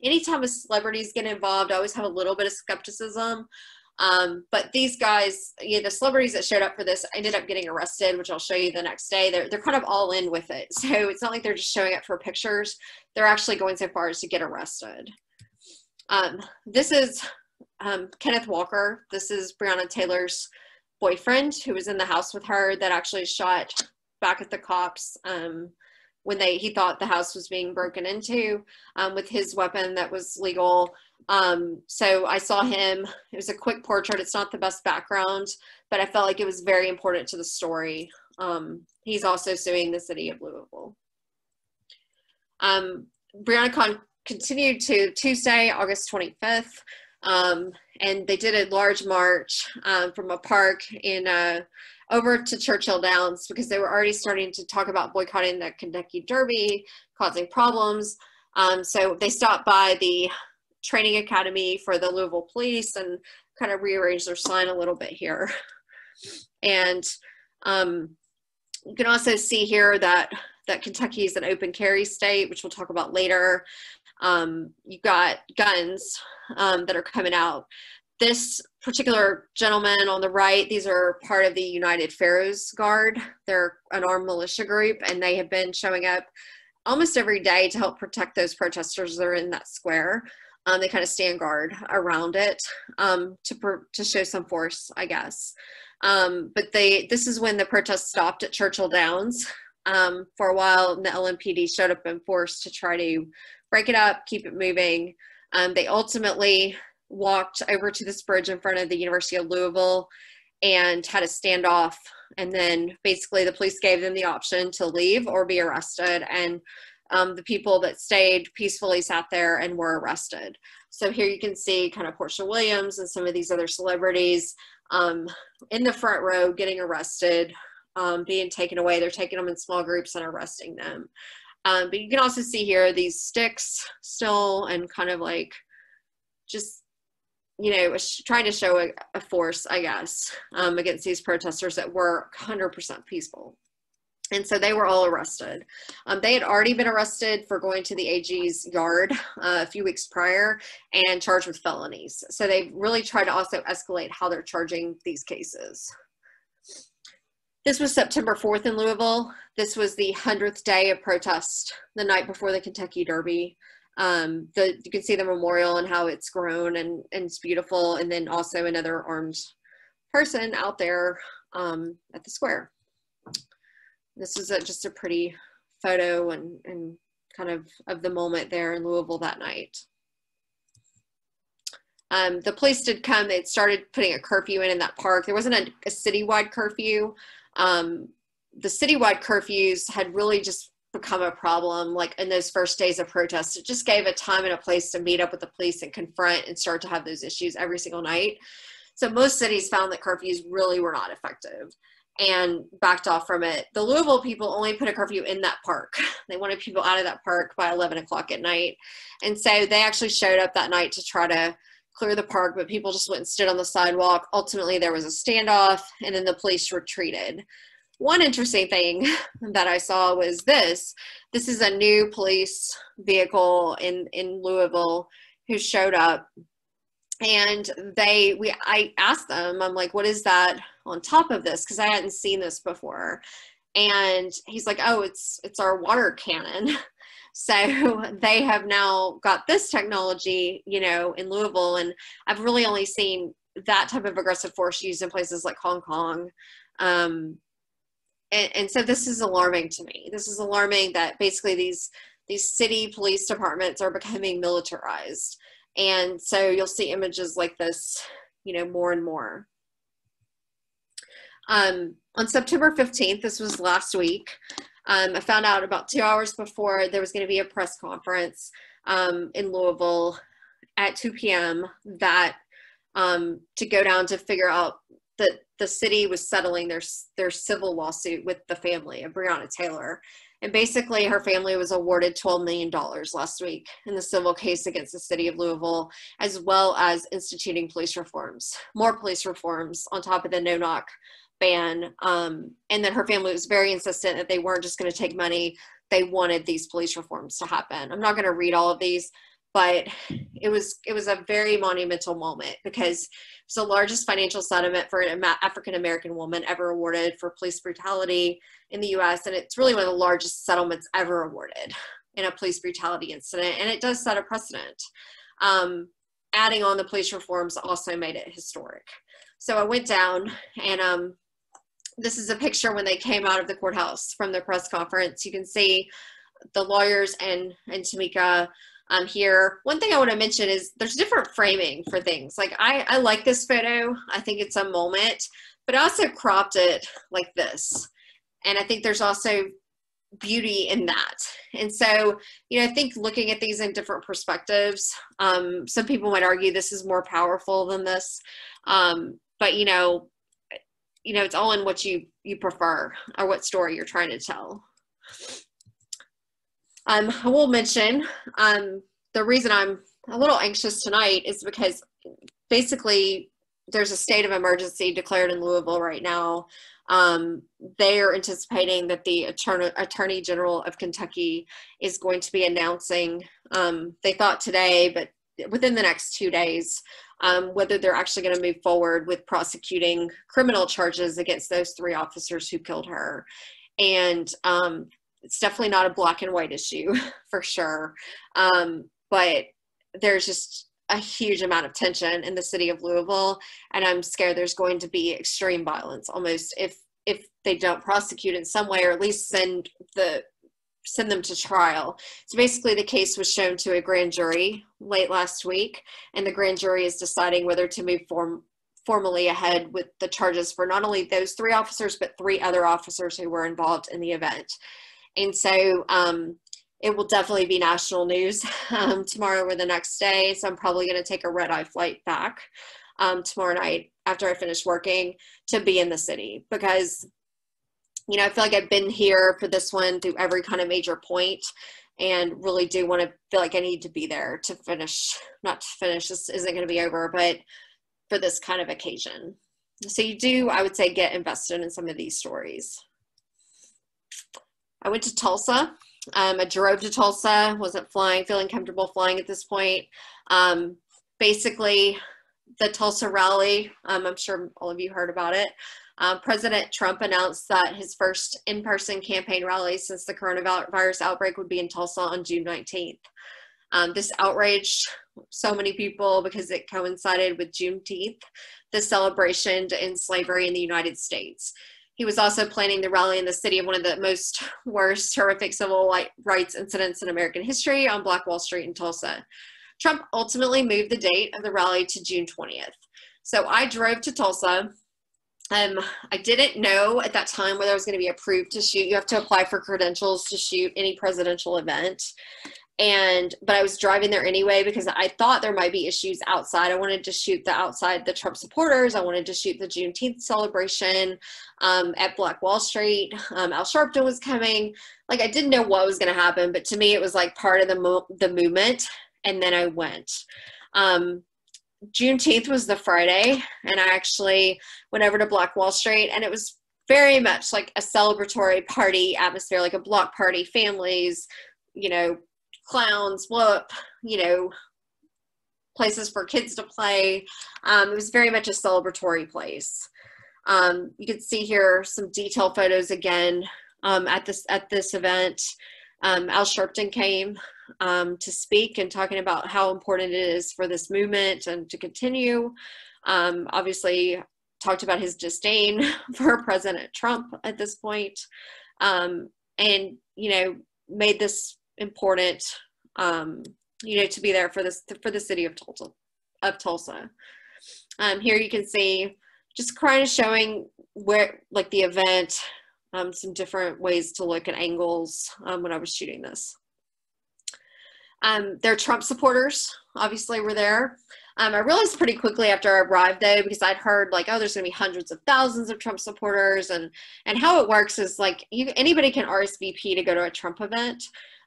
[SPEAKER 2] Anytime a celebrities get involved, I always have a little bit of skepticism. But these guys, the celebrities that showed up for this ended up getting arrested, which I'll show you the next day. They're kind of all in with it. So it's not like they're just showing up for pictures. They're actually going so far as to get arrested. This is Kenneth Walker. This is Breonna Taylor's boyfriend who was in the house with her that actually shot back at the cops when he thought the house was being broken into with his weapon that was legal. So I saw him. It was a quick portrait. It's not the best background, but I felt like it was very important to the story. He's also suing the city of Louisville. BreonnaCon continued to Tuesday, August 25th. And they did a large march from a park in over to Churchill Downs because they were already starting to talk about boycotting the Kentucky Derby, causing problems. So they stopped by the training academy for the Louisville police and kind of rearranged their sign a little bit here. And you can also see here that Kentucky is an open carry state, which we'll talk about later. You've got guns that are coming out. This particular gentleman on the right, these are part of the United Pharaohs Guard. They're an armed militia group, and they have been showing up almost every day to help protect those protesters that are in that square. They kind of stand guard around it to show some force, I guess. But this is when the protest stopped at Churchill Downs for a while, and the LMPD showed up in force to try to break it up, keep it moving. They ultimately walked over to this bridge in front of the University of Louisville and had a standoff. And then basically the police gave them the option to leave or be arrested. And the people that stayed peacefully sat there and were arrested. So here you can see kind of Portia Williams and some of these other celebrities in the front row getting arrested, being taken away. They're taking them in small groups and arresting them. But you can also see here these sticks still and kind of like just, trying to show a force, I guess, against these protesters that were 100% peaceful. And so they were all arrested. They had already been arrested for going to the AG's yard a few weeks prior and charged with felonies. So they really tried to also escalate how they're charging these cases. This was September 4th in Louisville. This was the 100th day of protest, the night before the Kentucky Derby. You can see the memorial and how it's grown and it's beautiful. And then also another armed person out there at the square. This is just a pretty photo and kind of the moment there in Louisville that night. The police did come. They'd started putting a curfew in that park. There wasn't a citywide curfew. The citywide curfews had really just become a problem, like in those first days of protest. It just gave a time and a place to meet up with the police and confront and start to have those issues every single night. So most cities found that curfews really were not effective and backed off from it. The Louisville people only put a curfew in that park. They wanted people out of that park by 11 o'clock at night. And so they actually showed up that night to try to clear the park, but people just went and stood on the sidewalk. Ultimately, there was a standoff, and then the police retreated. One interesting thing that I saw was this. This is a new police vehicle in Louisville who showed up. And I asked them, I'm like, what is that on top of this? Because I hadn't seen this before. And he's like, oh, it's our water cannon. So they have now got this technology, in Louisville. And I've really only seen that type of aggressive force used in places like Hong Kong. And so this is alarming to me. This is alarming that basically these city police departments are becoming militarized. And so you'll see images like this, more and more. On September 15th, this was last week, I found out about 2 hours before there was going to be a press conference in Louisville at 2 p.m. that to go down to figure out that the city was settling their civil lawsuit with the family of Breonna Taylor. And basically her family was awarded $12 million last week in the civil case against the city of Louisville, as well as instituting police reforms, more police reforms on top of the no-knock ban. And then her family was very insistent that they weren't just going to take money. They wanted these police reforms to happen. I'm not going to read all of these, but it was a very monumental moment because it's the largest financial settlement for an African-American woman ever awarded for police brutality in the US. And it's really one of the largest settlements ever awarded in a police brutality incident. And it does set a precedent. Adding on the police reforms also made it historic. So I went down, and this is a picture when they came out of the courthouse from the press conference. You can see the lawyers and Tamika here. One thing I want to mention is there's different framing for things. Like I like this photo. I think it's a moment, but I also cropped it like this. And I think there's also beauty in that. And so, you know, I think looking at these in different perspectives, some people might argue this is more powerful than this. But you know, it's all in what you prefer or what story you're trying to tell. I will mention the reason I'm a little anxious tonight is because basically there's a state of emergency declared in Louisville right now. They are anticipating that the Attorney General of Kentucky is going to be announcing, they thought today, but within the next 2 days, whether they're actually going to move forward with prosecuting criminal charges against those 3 officers who killed her. And it's definitely not a black and white issue for sure. But there's just a huge amount of tension in the city of Louisville, and I'm scared there's going to be extreme violence almost if they don't prosecute in some way, or at least send them to trial. So basically the case was shown to a grand jury late last week, and the grand jury is deciding whether to move formally ahead with the charges for not only those 3 officers, but 3 other officers who were involved in the event. And so it will definitely be national news tomorrow or the next day. So I'm probably going to take a red-eye flight back tomorrow night after I finish working to be in the city, because, you know, I feel like I've been here for this one through every kind of major point, and really do want to feel like I need to be there to finish, not to finish, this isn't going to be over, but for this kind of occasion. So you do, I would say, get invested in some of these stories. I went to Tulsa. I drove to Tulsa, wasn't feeling comfortable flying at this point. Basically, the Tulsa rally, I'm sure all of you heard about it. President Trump announced that his first in-person campaign rally since the coronavirus outbreak would be in Tulsa on June 19th. This outraged so many people because it coincided with Juneteenth, the celebration to end slavery in the United States. He was also planning the rally in the city of one of the worst horrific civil rights incidents in American history on Black Wall Street in Tulsa. Trump ultimately moved the date of the rally to June 20th. So I drove to Tulsa. I didn't know at that time whether I was going to be approved to shoot. You have to apply for credentials to shoot any presidential event. But I was driving there anyway because I thought there might be issues outside. I wanted to shoot the Trump supporters. I wanted to shoot the Juneteenth celebration at Black Wall Street. Al Sharpton was coming. Like, I didn't know what was going to happen, but to me it was like part of the movement. And then I went. Juneteenth was the Friday, and I actually went over to Black Wall Street, and it was very much like a celebratory party atmosphere, like a block party, families, you know, clowns, whoop, you know, places for kids to play. It was very much a celebratory place. You can see here some detailed photos again at this event. Al Sharpton came to speak and talking about how important it is for this movement and to continue. Obviously talked about his disdain for President Trump at this point, and, you know, made this important, you know, to be there for the city of Tulsa. Here you can see just kind of showing where, like, the event, some different ways to look at angles when I was shooting this. Their Trump supporters obviously were there. I realized pretty quickly after I arrived though, because I'd heard like, oh, there's gonna be hundreds of thousands of Trump supporters, and how it works is like anybody can RSVP to go to a Trump event,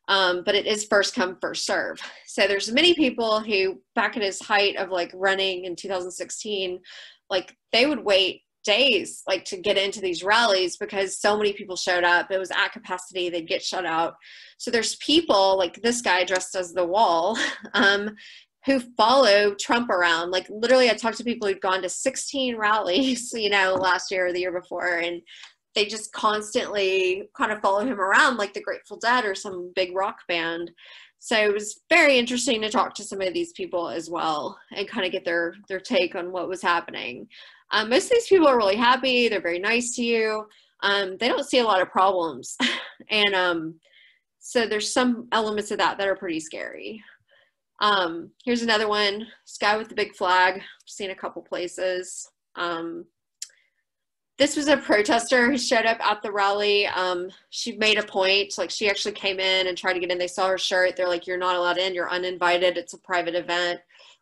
[SPEAKER 2] but it is first come, first serve. So there's many people who, back at his height of like running in 2016, like they would wait days, like, to get into these rallies because so many people showed up. It was at capacity. They'd get shut out. So there's people like this guy dressed as the Wall who follow Trump around. Like, literally, I talked to people who'd gone to 16 rallies, you know, last year or the year before, and they just constantly kind of follow him around like the Grateful Dead or some big rock band. So it was very interesting to talk to some of these people as well and kind of get their take on what was happening. Most of these people are really happy. They're very nice to you. They don't see a lot of problems. And so there's some elements of that are pretty scary. Here's another one, this guy with the big flag. I've seen a couple places. This was a protester who showed up at the rally. She made a point, like, she actually came in and tried to get in. They saw her shirt. They're like, you're not allowed in. You're uninvited. It's a private event,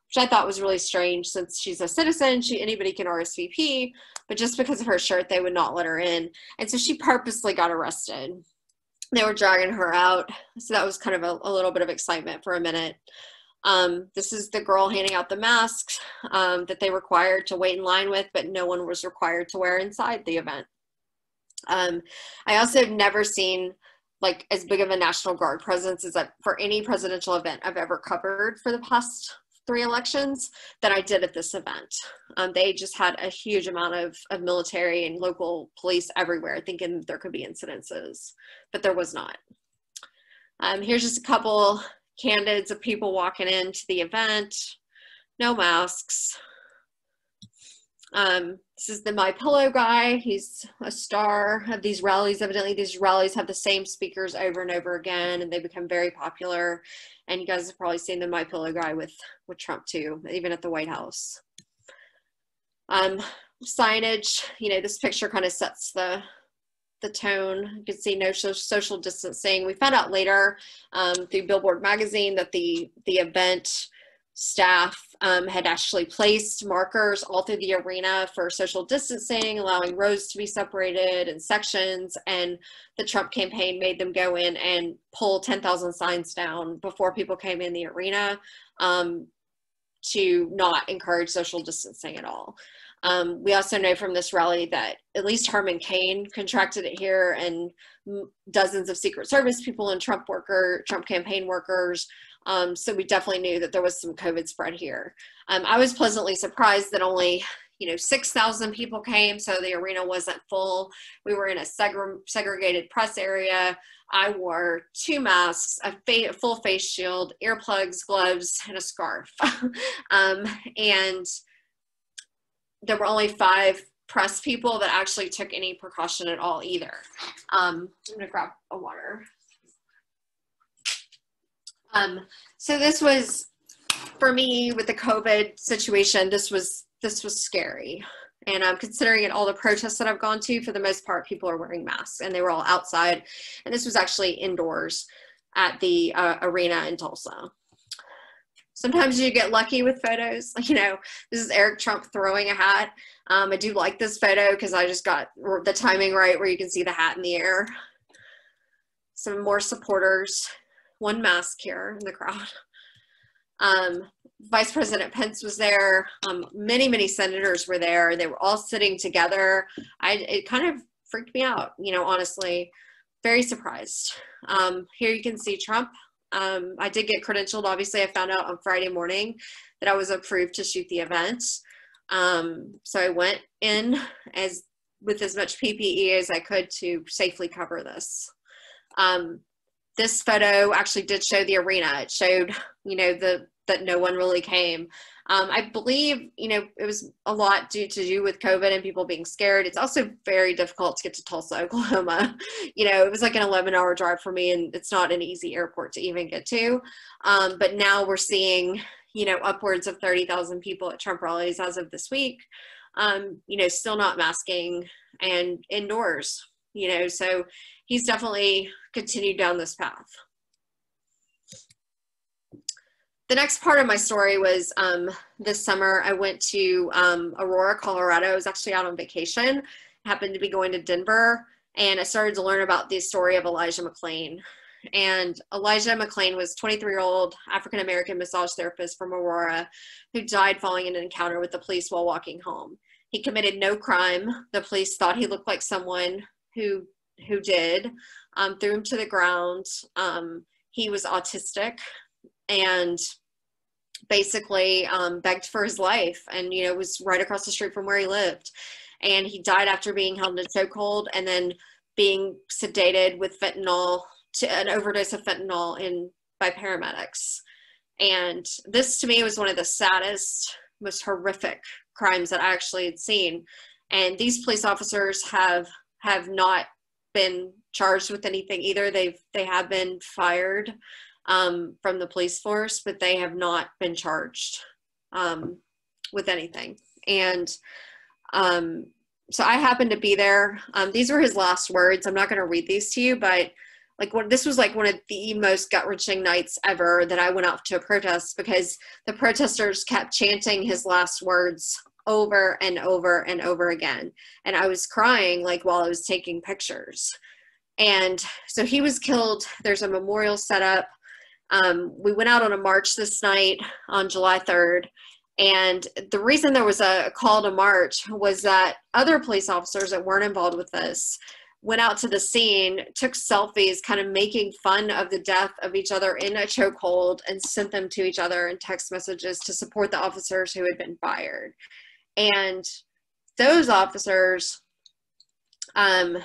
[SPEAKER 2] which I thought was really strange since she's a citizen. Anybody can RSVP, but just because of her shirt, they would not let her in. And so she purposely got arrested. They were dragging her out. So that was kind of a little bit of excitement for a minute. This is the girl handing out the masks that they required to wait in line with, but no one was required to wear inside the event. I also have never seen like as big of a National Guard presence as for any presidential event I've ever covered for the past 3 elections that I did at this event. They just had a huge amount of military and local police everywhere, thinking there could be incidences, but there was not. Here's just a couple candidates of people walking into the event, no masks. This is the My Pillow guy. He's a star of these rallies. Evidently, these rallies have the same speakers over and over again, and they become very popular. And you guys have probably seen the My Pillow guy with Trump too, even at the White House. Signage, you know, this picture kind of sets the tone. You can see no social distancing. We found out later through Billboard magazine that the event staff had actually placed markers all through the arena for social distancing, allowing rows to be separated and sections, and the Trump campaign made them go in and pull 10,000 signs down before people came in the arena to not encourage social distancing at all. We also know from this rally that at least Herman Cain contracted it here, and dozens of Secret Service people and Trump campaign workers. So we definitely knew that there was some COVID spread here. I was pleasantly surprised that only 6,000 people came, so the arena wasn't full. We were in a segregated press area. I wore 2 masks, a full face shield, earplugs, gloves, and a scarf. And there were only 5 press people that actually took any precaution at all either. I'm gonna grab a water. So this was, for me, with the COVID situation, this was scary. And considering it all the protests that I've gone to, for the most part, people are wearing masks, and they were all outside. And this was actually indoors at the arena in Tulsa. Sometimes you get lucky with photos. This is Eric Trump throwing a hat. I do like this photo because I just got the timing right where you can see the hat in the air. Some more supporters. 1 mask here in the crowd. Vice President Pence was there. Many senators were there. They were all sitting together. It kind of freaked me out, honestly. Very surprised. Here you can see Trump. I did get credentialed. Obviously, I found out on Friday morning that I was approved to shoot the event. So I went in with as much PPE as I could to safely cover this. This photo actually did show the arena. It showed, that no one really came. I believe, it was a lot to do with COVID and people being scared. It's also very difficult to get to Tulsa, Oklahoma. It was like an 11-hour drive for me, and it's not an easy airport to even get to. But now we're seeing, upwards of 30,000 people at Trump rallies as of this week, still not masking and indoors, so he's definitely continued down this path. The next part of my story was this summer I went to Aurora, Colorado. I was actually out on vacation, happened to be going to Denver, and I started to learn about the story of Elijah McClain. And Elijah McClain was a 23-year-old African-American massage therapist from Aurora who died following an encounter with the police while walking home. He committed no crime. The police thought he looked like someone who did, threw him to the ground. He was autistic and basically begged for his life, and was right across the street from where he lived. And he died after being held in a chokehold and then being sedated with fentanyl, to an overdose of fentanyl by paramedics. And this to me was one of the saddest, most horrific crimes that I actually had seen. And these police officers have not been charged with anything either. They have been fired from the police force, but they have not been charged with anything. And so I happened to be there. These were his last words. I'm not going to read these to you, but this was like one of the most gut-wrenching nights ever that I went out to a protest, because the protesters kept chanting his last words over and over and over again. And I was crying while I was taking pictures. And so he was killed. There's a memorial set up. We went out on a march this night on July 3rd. And the reason there was a call to march was that other police officers that weren't involved with this went out to the scene, took selfies, kind of making fun of the death of each other in a chokehold, and sent them to each other in text messages to support the officers who had been fired. And those officers, I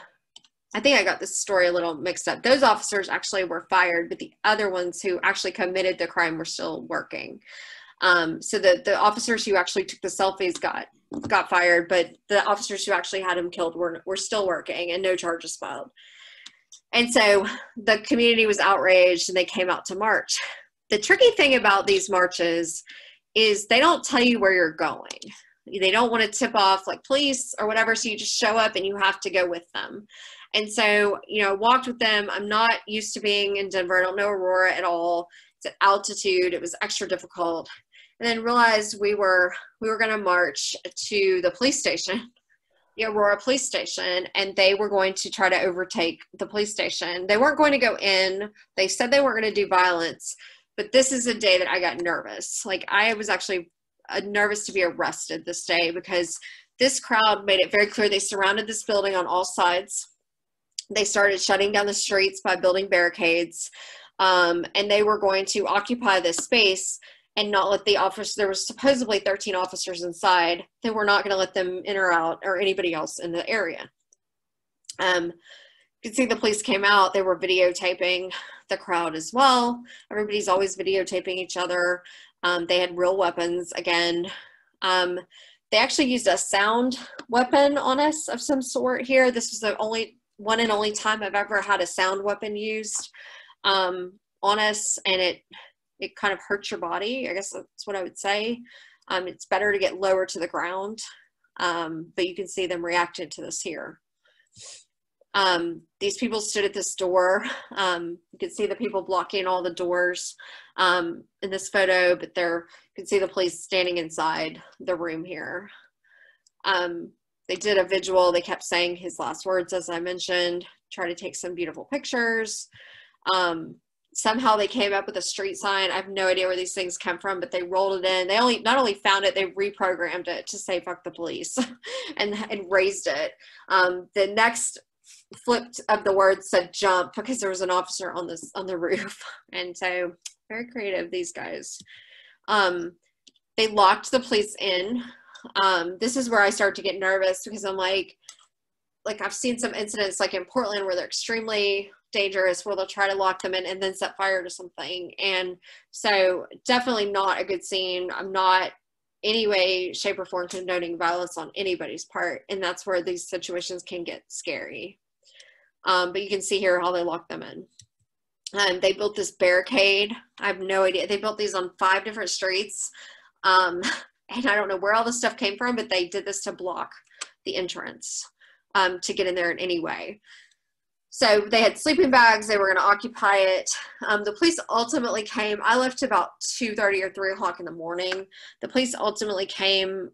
[SPEAKER 2] think I got this story a little mixed up. Those officers actually were fired, but the other ones who actually committed the crime were still working. So the officers who actually took the selfies got fired, but the officers who actually had him killed were still working, and no charges filed. And so the community was outraged, and they came out to march. The tricky thing about these marches is they don't tell you where you're going. They don't want to tip off police or whatever, so you just show up and you have to go with them. And so, I walked with them. I'm not used to being in Denver. I don't know Aurora at all. It's at altitude. It was extra difficult. And then realized we were going to march to the police station, the Aurora police station, and they were going to try to overtake the police station. They weren't going to go in. They said they weren't going to do violence, but this is a day that I got nervous. I was actually nervous to be arrested this day, because this crowd made it very clear they surrounded this building on all sides. They started shutting down the streets by building barricades, and they were going to occupy this space and not let the officers, there was supposedly 13 officers inside, they were not going to let them in or out, or anybody else in the area. You can see the police came out. They were videotaping the crowd as well. Everybody's always videotaping each other. They had real weapons again. They actually used a sound weapon on us of some sort here. This was the only one and only time I've ever had a sound weapon used on us, and it kind of hurts your body. I guess that's what I would say. It's better to get lower to the ground, but you can see them reacted to this here. These people stood at this door. You can see the people blocking all the doors in this photo, but you can see the police standing inside the room here. They did a vigil. They kept saying his last words, as I mentioned, try to take some beautiful pictures. Somehow they came up with a street sign. I have no idea where these things come from, but they rolled it in. They not only found it, they reprogrammed it to say "fuck the police" and raised it. The next flipped of the words said "jump" because there was an officer on the roof, and so very creative, these guys. They locked the police in. This is where I start to get nervous, because I'm like I've seen some incidents in Portland where they're extremely dangerous, where they'll try to lock them in and then set fire to something. And so definitely not a good scene. I'm not any way, shape, or form condoning violence on anybody's part, and that's where these situations can get scary. But you can see here how they locked them in. They built this barricade. I have no idea. They built these on 5 different streets, and I don't know where all this stuff came from, but they did this to block the entrance to get in there in any way. So they had sleeping bags. They were going to occupy it. The police ultimately came. I left about 2:30 or 3 o'clock in the morning. The police ultimately came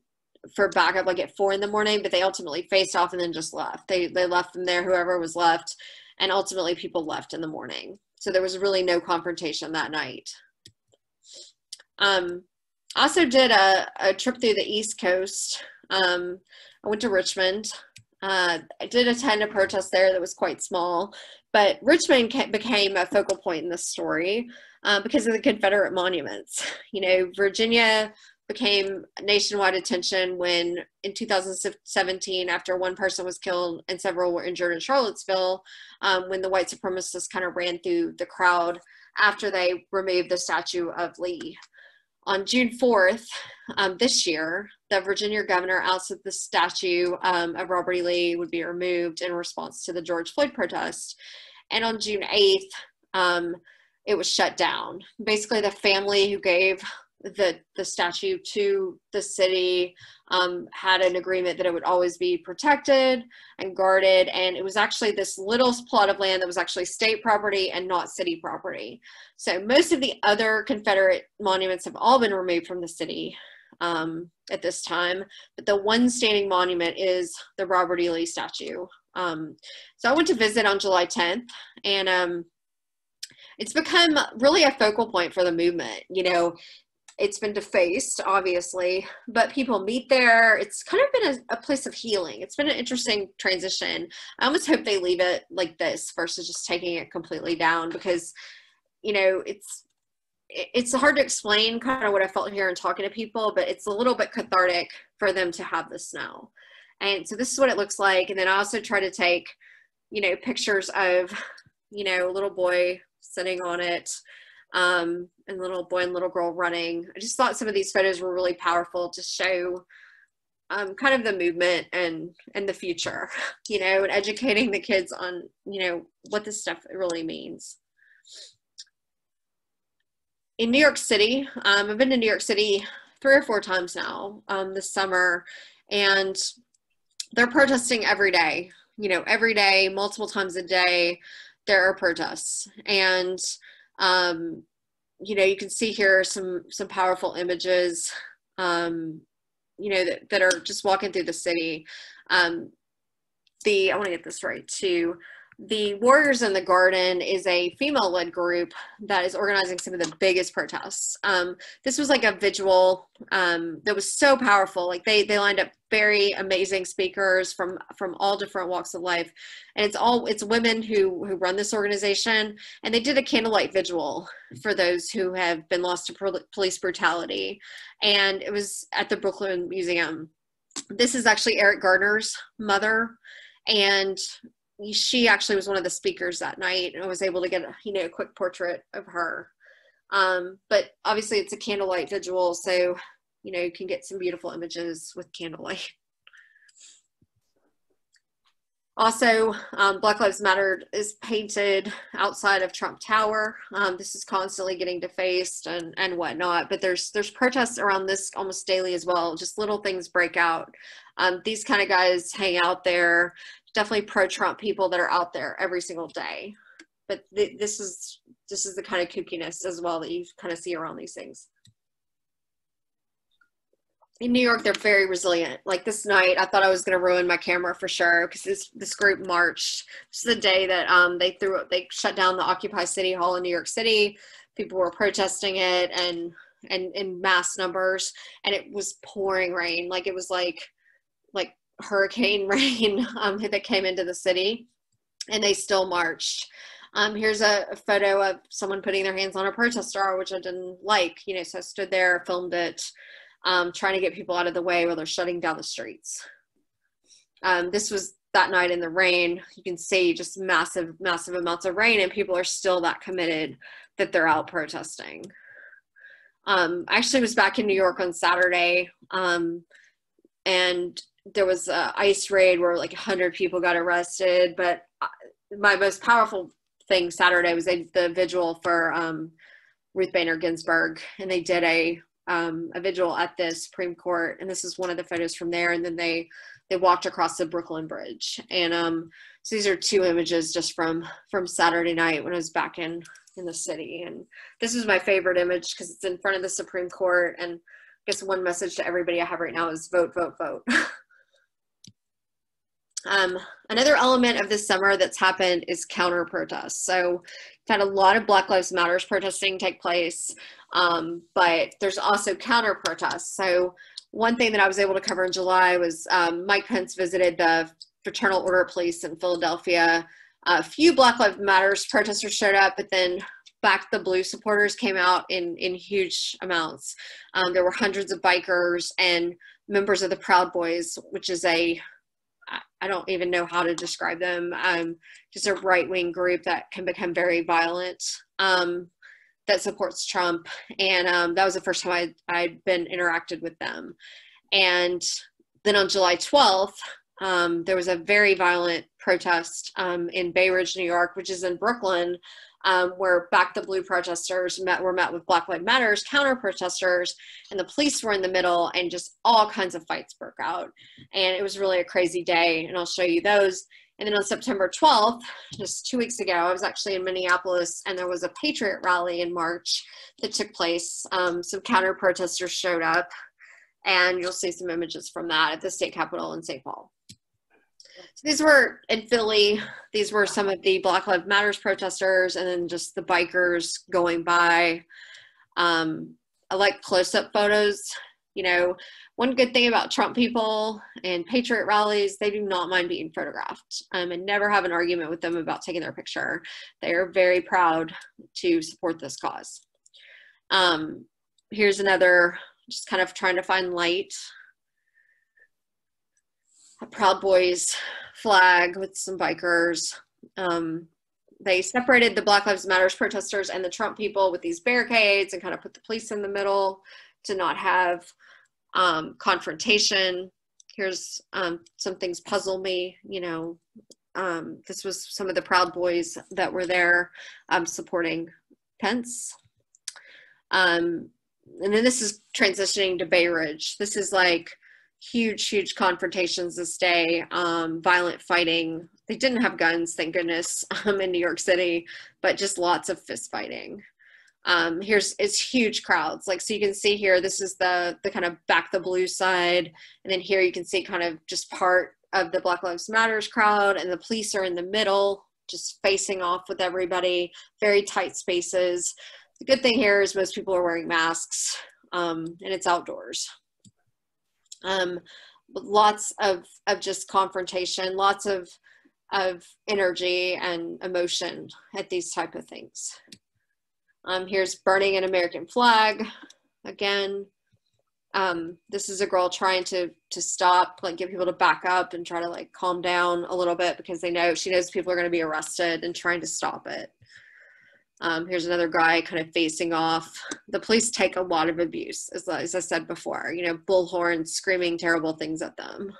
[SPEAKER 2] for backup at 4 in the morning, but they ultimately faced off and then just left. They left them there, whoever was left, and ultimately people left in the morning. So there was really no confrontation that night. Also did a trip through the East Coast I went to Richmond. I did attend a protest there that was quite small, but Richmond became a focal point in this story because of the Confederate monuments. You know, Virginia became nationwide attention when in 2017, after one person was killed and several were injured in Charlottesville, when the white supremacists kind of ran through the crowd after they removed the statue of Lee. On June 4th this year, the Virginia governor asked that the statue of Robert E. Lee would be removed in response to the George Floyd protest. And on June 8th, it was shut down. Basically, the family who gave the statue to the city had an agreement that it would always be protected and guarded, and it was actually this little plot of land that was actually state property and not city property. So most of the other Confederate monuments have all been removed from the city at this time, but the one standing monument is the Robert E. Lee statue. So I went to visit on July 10th, and it's become really a focal point for the movement. You know, it's been defaced, obviously, but people meet there. It's kind of been a place of healing. It's been an interesting transition. I almost hope they leave it like this versus just taking it completely down, because, you know, it's hard to explain kind of what I felt here and talking to people, but it's a little bit cathartic for them to have this now. And so this is what it looks like. And then I also try to take, you know, pictures of, you know, a little boy sitting on it, and little boy and little girl running. I just thought some of these photos were really powerful to show kind of the movement and the future, you know, and educating the kids on, you know, what this stuff really means. In New York City, I've been to New York City 3 or 4 times now this summer, and they're protesting every day, you know, every day, multiple times a day, there are protests. And you know, you can see here some powerful images, you know, that are just walking through the city. I want to get this right too. The Warriors in the Garden is a female-led group that is organizing some of the biggest protests. This was like a visual that was so powerful. Like they lined up very amazing speakers from all different walks of life, and it's women who run this organization, and they did a candlelight vigil for those who have been lost to police brutality, and it was at the Brooklyn Museum. This is actually Eric Garner's mother, and she actually was one of the speakers that night, and I was able to get a quick portrait of her. But obviously it's a candlelight vigil, so you can get some beautiful images with candlelight. Also, Black Lives Matter is painted outside of Trump Tower. This is constantly getting defaced and whatnot, but there's protests around this almost daily as well. Just little things break out. These kind of guys hang out there. Definitely pro-Trump people that are out there every single day. But this is the kind of kookiness as well that you kind of see around these things. In New York, they're very resilient. Like this night, I thought I was going to ruin my camera for sure, because this group marched. This is the day that they shut down the Occupy City Hall in New York City. People were protesting it and in mass numbers, and it was pouring rain. Like it was like hurricane rain that came into the city, and they still marched. Here's a photo of someone putting their hands on a protest star, which I didn't like, so I stood there, filmed it, trying to get people out of the way while they're shutting down the streets. This was that night in the rain. You can see just massive amounts of rain, and people are still that committed that they're out protesting. I actually was back in New York on Saturday, and there was an ICE raid where like 100 people got arrested. But my most powerful thing Saturday was the vigil for Ruth Bader Ginsburg, and they did a vigil at the Supreme Court, and this is one of the photos from there. And then they walked across the Brooklyn Bridge, and so these are 2 images just from Saturday night when I was back in the city. And this is my favorite image because it's in front of the Supreme Court. And I guess one message to everybody I have right now is vote, vote, vote. Another element of this summer that's happened is counter protests. So we've had a lot of Black Lives Matter protesting take place, but there's also counter protests. So one thing that I was able to cover in July was Mike Pence visited the Fraternal Order of Police in Philadelphia. A few Black Lives Matters protesters showed up, but then Back the Blue supporters came out in huge amounts. There were hundreds of bikers and members of the Proud Boys, which is I don't even know how to describe them, just a right-wing group that can become very violent, that supports Trump. And that was the first time I'd been interacted with them. And then on July 12th, there was a very violent protest in Bay Ridge, New York, which is in Brooklyn, where Back the Blue protesters were met with Black Lives Matters counter protesters, and the police were in the middle, and just all kinds of fights broke out. And it was really a crazy day, and I'll show you those. And then on September 12th, just 2 weeks ago, I was actually in Minneapolis, and there was a Patriot rally in March that took place. Some counter protesters showed up, and you'll see some images from that at the state capitol in St. Paul. So these were in Philly. These were some of the Black Lives Matters protesters, and then just the bikers going by. I like close-up photos. You know, one good thing about Trump people and Patriot rallies, they do not mind being photographed, and never have an argument with them about taking their picture. They are very proud to support this cause. Here's another, just kind of trying to find light. A Proud Boys flag with some bikers. They separated the Black Lives Matters protesters and the Trump people with these barricades and kind of put the police in the middle to not have confrontation. Here's some things puzzle me, you know. This was some of the Proud Boys that were there supporting Pence. And then this is transitioning to Bay Ridge. This is like huge confrontations this day, violent fighting. They didn't have guns, thank goodness, in New York City, but just lots of fist fighting. It's huge crowds. Like, so you can see here, this is the kind of Back the Blue side. And then here you can see kind of just part of the Black Lives Matters crowd, and the police are in the middle, just facing off with everybody, very tight spaces. The good thing here is most people are wearing masks, and it's outdoors. Lots of just confrontation, lots of energy and emotion at these type of things. Here's burning an American flag again. This is a girl trying to stop, like get people to back up and try to like calm down a little bit, because she knows people are going to be arrested, and trying to stop it. Here's another guy kind of facing off. The police take a lot of abuse, as I said before, you know, bullhorns, screaming terrible things at them.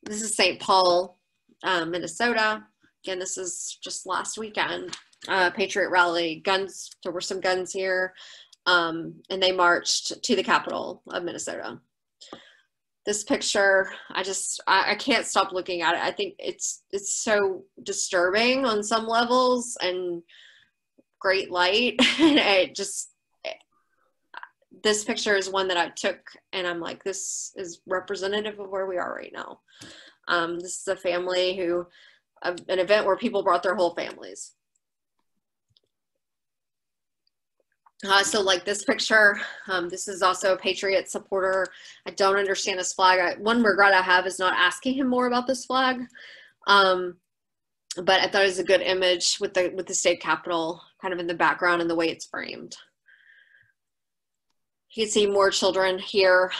[SPEAKER 2] This is St. Paul, Minnesota. Again, this is just last weekend, Patriot rally, guns. There were some guns here, and they marched to the capital of Minnesota. This picture, I can't stop looking at it. I think it's so disturbing on some levels, and great light. This picture is one that I took, and I'm like, this is representative of where we are right now. This is a family an event where people brought their whole families. So like this picture, this is also a Patriot supporter. I don't understand this flag. One regret I have is not asking him more about this flag. But I thought it was a good image with the state capitol kind of in the background and the way it's framed. You can see more children here.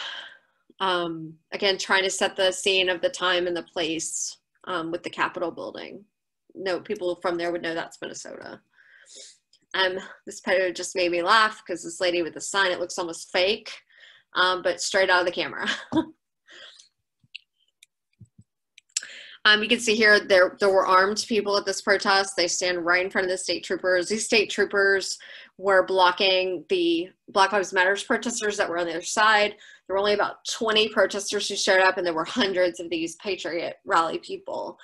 [SPEAKER 2] Again, trying to set the scene of the time and the place with the Capitol building. No, people from there would know that's Minnesota. This photo just made me laugh because this lady with the sign, it looks almost fake, but straight out of the camera. You can see here there were armed people at this protest. They stand right in front of the state troopers. These state troopers were blocking the Black Lives Matters protesters that were on the other side. There were only about 20 protesters who showed up, and there were hundreds of these Patriot rally people.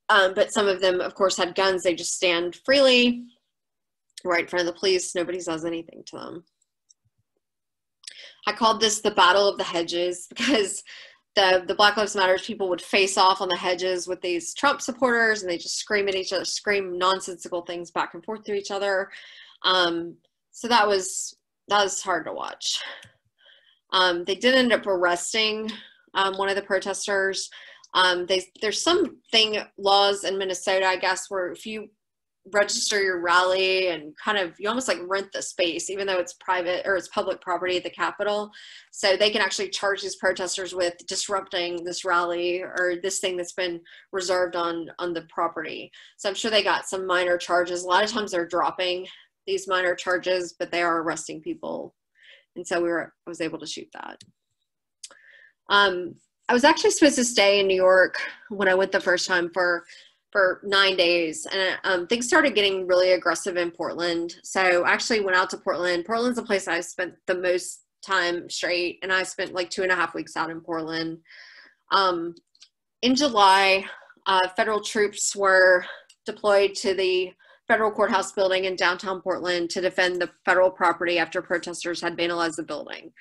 [SPEAKER 2] But some of them, of course, had guns. They just stand freely right in front of the police. Nobody says anything to them. I called this the Battle of the Hedges because the Black Lives Matters people would face off on the hedges with these Trump supporters, and they just scream at each other, scream nonsensical things back and forth to each other. So that was that was hard to watch. They did end up arresting one of the protesters. There's something laws in Minnesota, I guess, where if you register your rally and kind of, you almost like rent the space, even though it's private or it's public property at the Capitol. So they can actually charge these protesters with disrupting this rally or this thing that's been reserved on the property. So I'm sure they got some minor charges. A lot of times they're dropping these minor charges, but they are arresting people. And so I was able to shoot that. I was actually supposed to stay in New York when I went the first time for 9 days, and things started getting really aggressive in Portland. So I actually went out to Portland. Portland's the place I spent the most time straight, and I spent like 2.5 weeks out in Portland. In July, federal troops were deployed to the federal courthouse building in downtown Portland to defend the federal property after protesters had vandalized the building.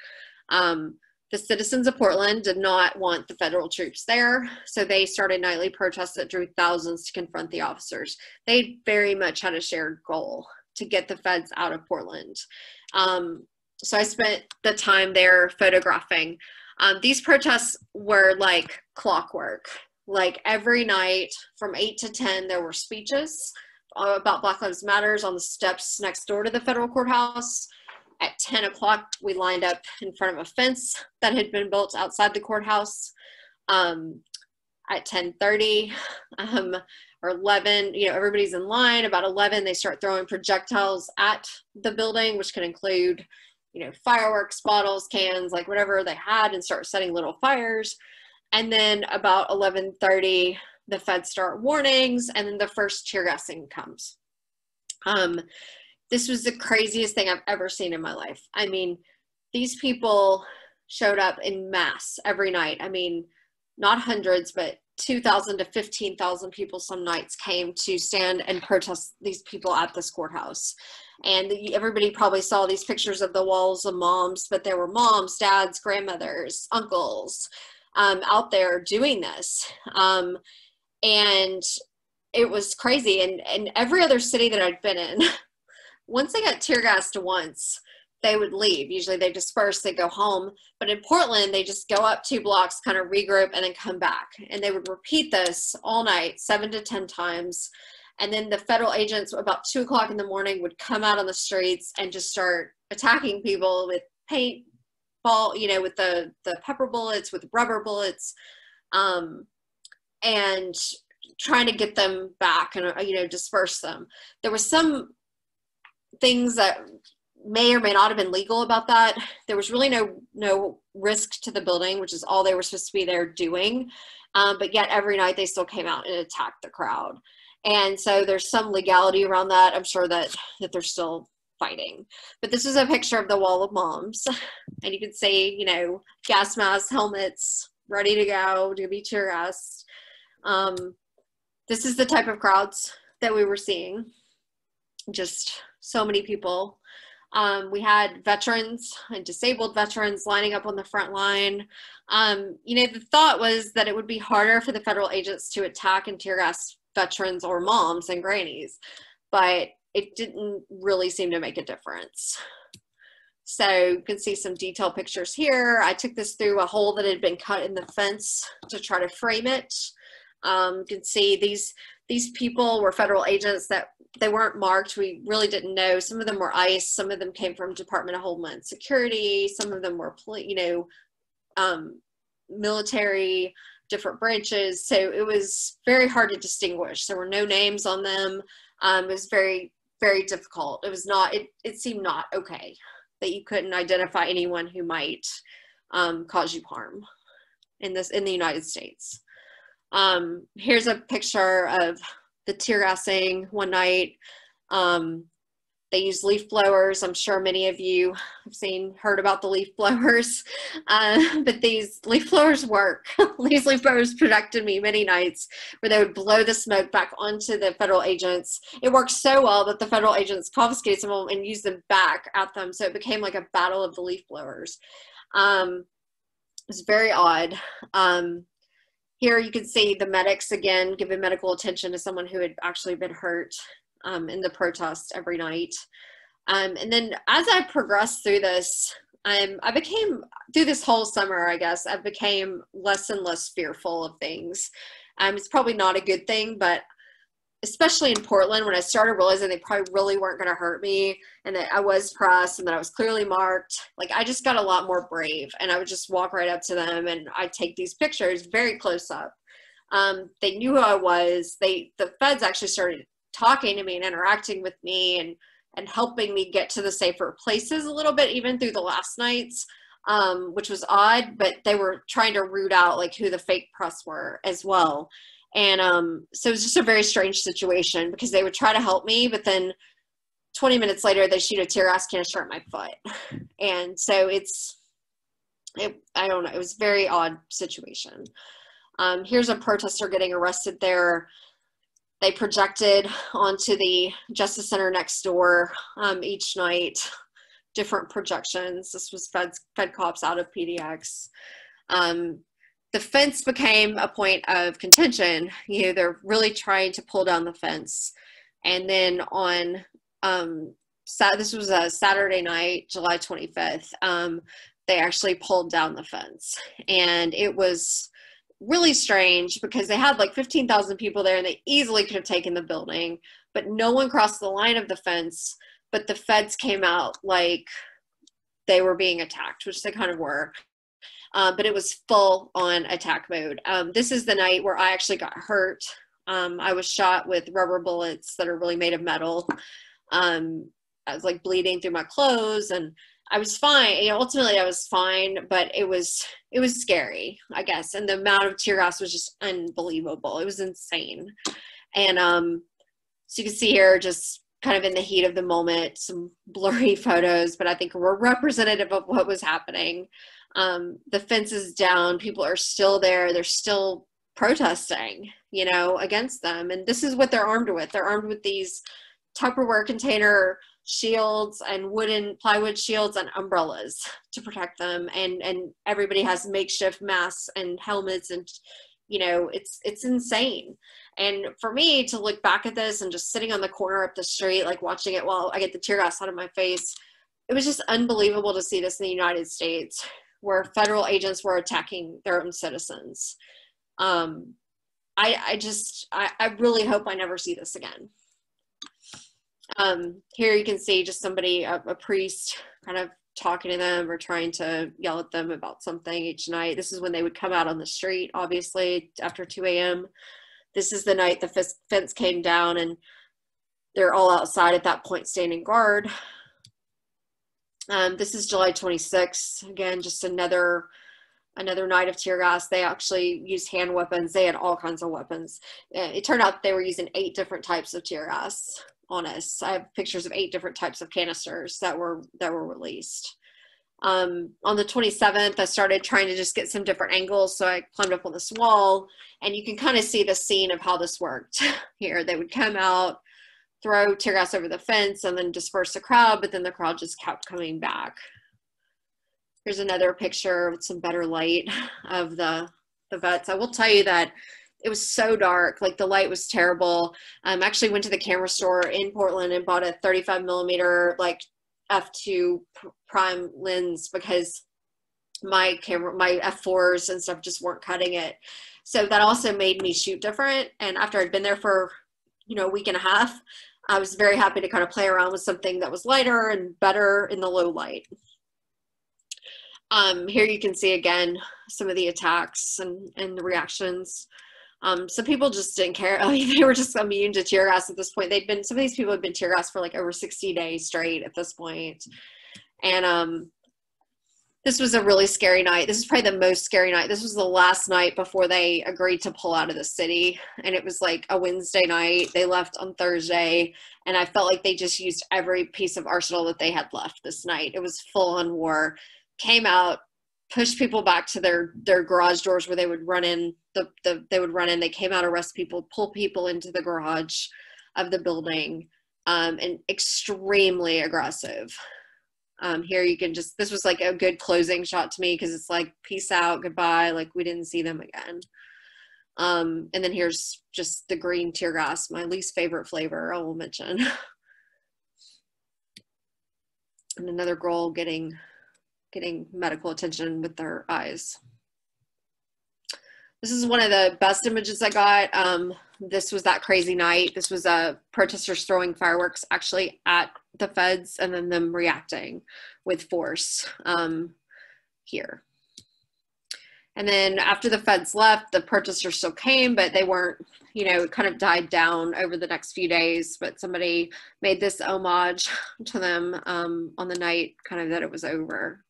[SPEAKER 2] The citizens of Portland did not want the federal troops there, so they started nightly protests that drew thousands to confront the officers. They very much had a shared goal to get the feds out of Portland. So I spent the time there photographing. These protests were like clockwork. Like every night from 8 to 10, there were speeches about Black Lives Matters on the steps next door to the federal courthouse. At 10 o'clock, we lined up in front of a fence that had been built outside the courthouse. At 10:30 or 11, everybody's in line. About 11, they start throwing projectiles at the building, which can include, fireworks, bottles, cans, like whatever they had, and start setting little fires. And then about 11:30, the feds start warnings, and then the first tear gassing comes. This was the craziest thing I've ever seen in my life. I mean, these people showed up in mass every night. I mean, not hundreds, but 2,000 to 15,000 people some nights came to stand and protest these people at this courthouse. And everybody probably saw these pictures of the walls of moms, but there were moms, dads, grandmothers, uncles out there doing this. And it was crazy. And every other city that I'd been in, once they got tear gassed once, they would leave. Usually they disperse, they go home. But in Portland, they just go up 2 blocks, kind of regroup, and then come back. And they would repeat this all night, 7 to 10 times. And then the federal agents, about 2 o'clock in the morning, would come out on the streets and just start attacking people with paintball, with the pepper bullets, with rubber bullets, and trying to get them back and, disperse them. There was some things that may or may not have been legal about that. There was really no risk to the building, which is all they were supposed to be there doing. But yet every night they still came out and attacked the crowd. And so there's some legality around that. I'm sure that they're still fighting. But this is a picture of the wall of moms. And you can see, gas masks, helmets, ready to go to be tear gassed. This is the type of crowds that we were seeing. Just so many people. We had veterans and disabled veterans lining up on the front line. The thought was that it would be harder for the federal agents to attack and tear gas veterans or moms and grannies, but it didn't really seem to make a difference. So you can see some detailed pictures here. I took this through a hole that had been cut in the fence to try to frame it. You can see these people were federal agents that they weren't marked. We really didn't know. Some of them were ICE. Some of them came from Department of Homeland Security. Some of them were, military, different branches. So it was very hard to distinguish. There were no names on them. It was very, very difficult. It was not, it seemed not okay that you couldn't identify anyone who might cause you harm in the United States. Here's a picture of the tear gassing one night. They used leaf blowers. I'm sure many of you have heard about the leaf blowers, but these leaf blowers work. These leaf blowers protected me many nights where they would blow the smoke back onto the federal agents. It worked so well that the federal agents confiscated some of them and used them back at them. So it became like a battle of the leaf blowers. It was very odd. Here you can see the medics again giving medical attention to someone who had actually been hurt in the protest every night. And then as I progressed through this, I became, through this whole summer, I guess, I became less and less fearful of things. It's probably not a good thing, but especially in Portland, when I started realizing they probably really weren't going to hurt me, and that I was pressed and that I was clearly marked, like I just got a lot more brave, and I would just walk right up to them and I'd take these pictures very close up. They knew who I was. The feds actually started talking to me and interacting with me and helping me get to the safer places a little bit, even through the last nights, which was odd, but they were trying to root out like who the fake press were as well. And so it was just a very strange situation, because they would try to help me, but then 20 minutes later, they shoot a tear gas canister at my foot. And so I don't know, it was a very odd situation. Here's a protester getting arrested there. They projected onto the Justice Center next door each night, different projections. This was Fed cops out of PDX. The fence became a point of contention. You know, they're really trying to pull down the fence. And then on, this was a Saturday night, July 25th, they actually pulled down the fence. And it was really strange, because they had like 15,000 people there and they easily could have taken the building, but no one crossed the line of the fence. But the feds came out like they were being attacked, which they kind of were. But it was full on attack mode. This is the night where I actually got hurt. I was shot with rubber bullets that are really made of metal. I was like bleeding through my clothes, and I was fine. You know, ultimately I was fine, but it was scary, I guess. And the amount of tear gas was just unbelievable. It was insane. And so you can see here, just kind of in the heat of the moment, some blurry photos, but I think were representative of what was happening. The fence is down. People are still there. They're still protesting, you know, against them. And this is what they're armed with. They're armed with these Tupperware container shields and plywood shields and umbrellas to protect them. And everybody has makeshift masks and helmets, and, you know, it's insane. And for me to look back at this and just sitting on the corner up the street, like watching it while I get the tear gas out of my face, it was just unbelievable to see this in the United States, where federal agents were attacking their own citizens. I really hope I never see this again. Here you can see just somebody, a priest, kind of talking to them or trying to yell at them about something each night. This is when they would come out on the street, obviously, after 2 a.m. This is the night the fence came down, and they're all outside at that point standing guard. This is July 26th. Again, just another night of tear gas. They actually used hand weapons. They had all kinds of weapons. It turned out they were using 8 different types of tear gas on us. I have pictures of 8 different types of canisters that were released. On the 27th, I started trying to just get some different angles. So I climbed up on this wall, and you can kind of see the scene of how this worked here. They would come out, throw tear gas over the fence, and then disperse the crowd, but then the crowd just kept coming back. Here's another picture with some better light of the vets. I will tell you that it was so dark, like the light was terrible. Actually went to the camera store in Portland and bought a 35 millimeter like f2 prime lens, because my f4s and stuff just weren't cutting it. So that also made me shoot different. And after I'd been there for, you know, a week and a half, I was very happy to kind of play around with something that was lighter and better in the low light. Here you can see again some of the attacks and the reactions. Some people just didn't care. I mean, they were just immune to tear gas at this point. Some of these people had been tear gas for like over 60 days straight at this point. And this was a really scary night. This is probably the most scary night. This was the last night before they agreed to pull out of the city. And it was like a Wednesday night. They left on Thursday. And I felt like they just used every piece of arsenal that they had left this night. It was full on war. Came out, pushed people back to their garage doors where they would run in. They came out, arrest people, pull people into the garage of the building, and extremely aggressive. Here you can just, this was like a good closing shot to me, because it's like, peace out, goodbye, like we didn't see them again. And then here's just the green tear gas, my least favorite flavor, I will mention. And another girl getting medical attention with their eyes. This is one of the best images I got. This was that crazy night. This was protesters throwing fireworks actually at the feds and then them reacting with force here. And then after the feds left, the protesters still came, but they weren't, you know, it kind of died down over the next few days. But somebody made this homage to them on the night kind of that it was over.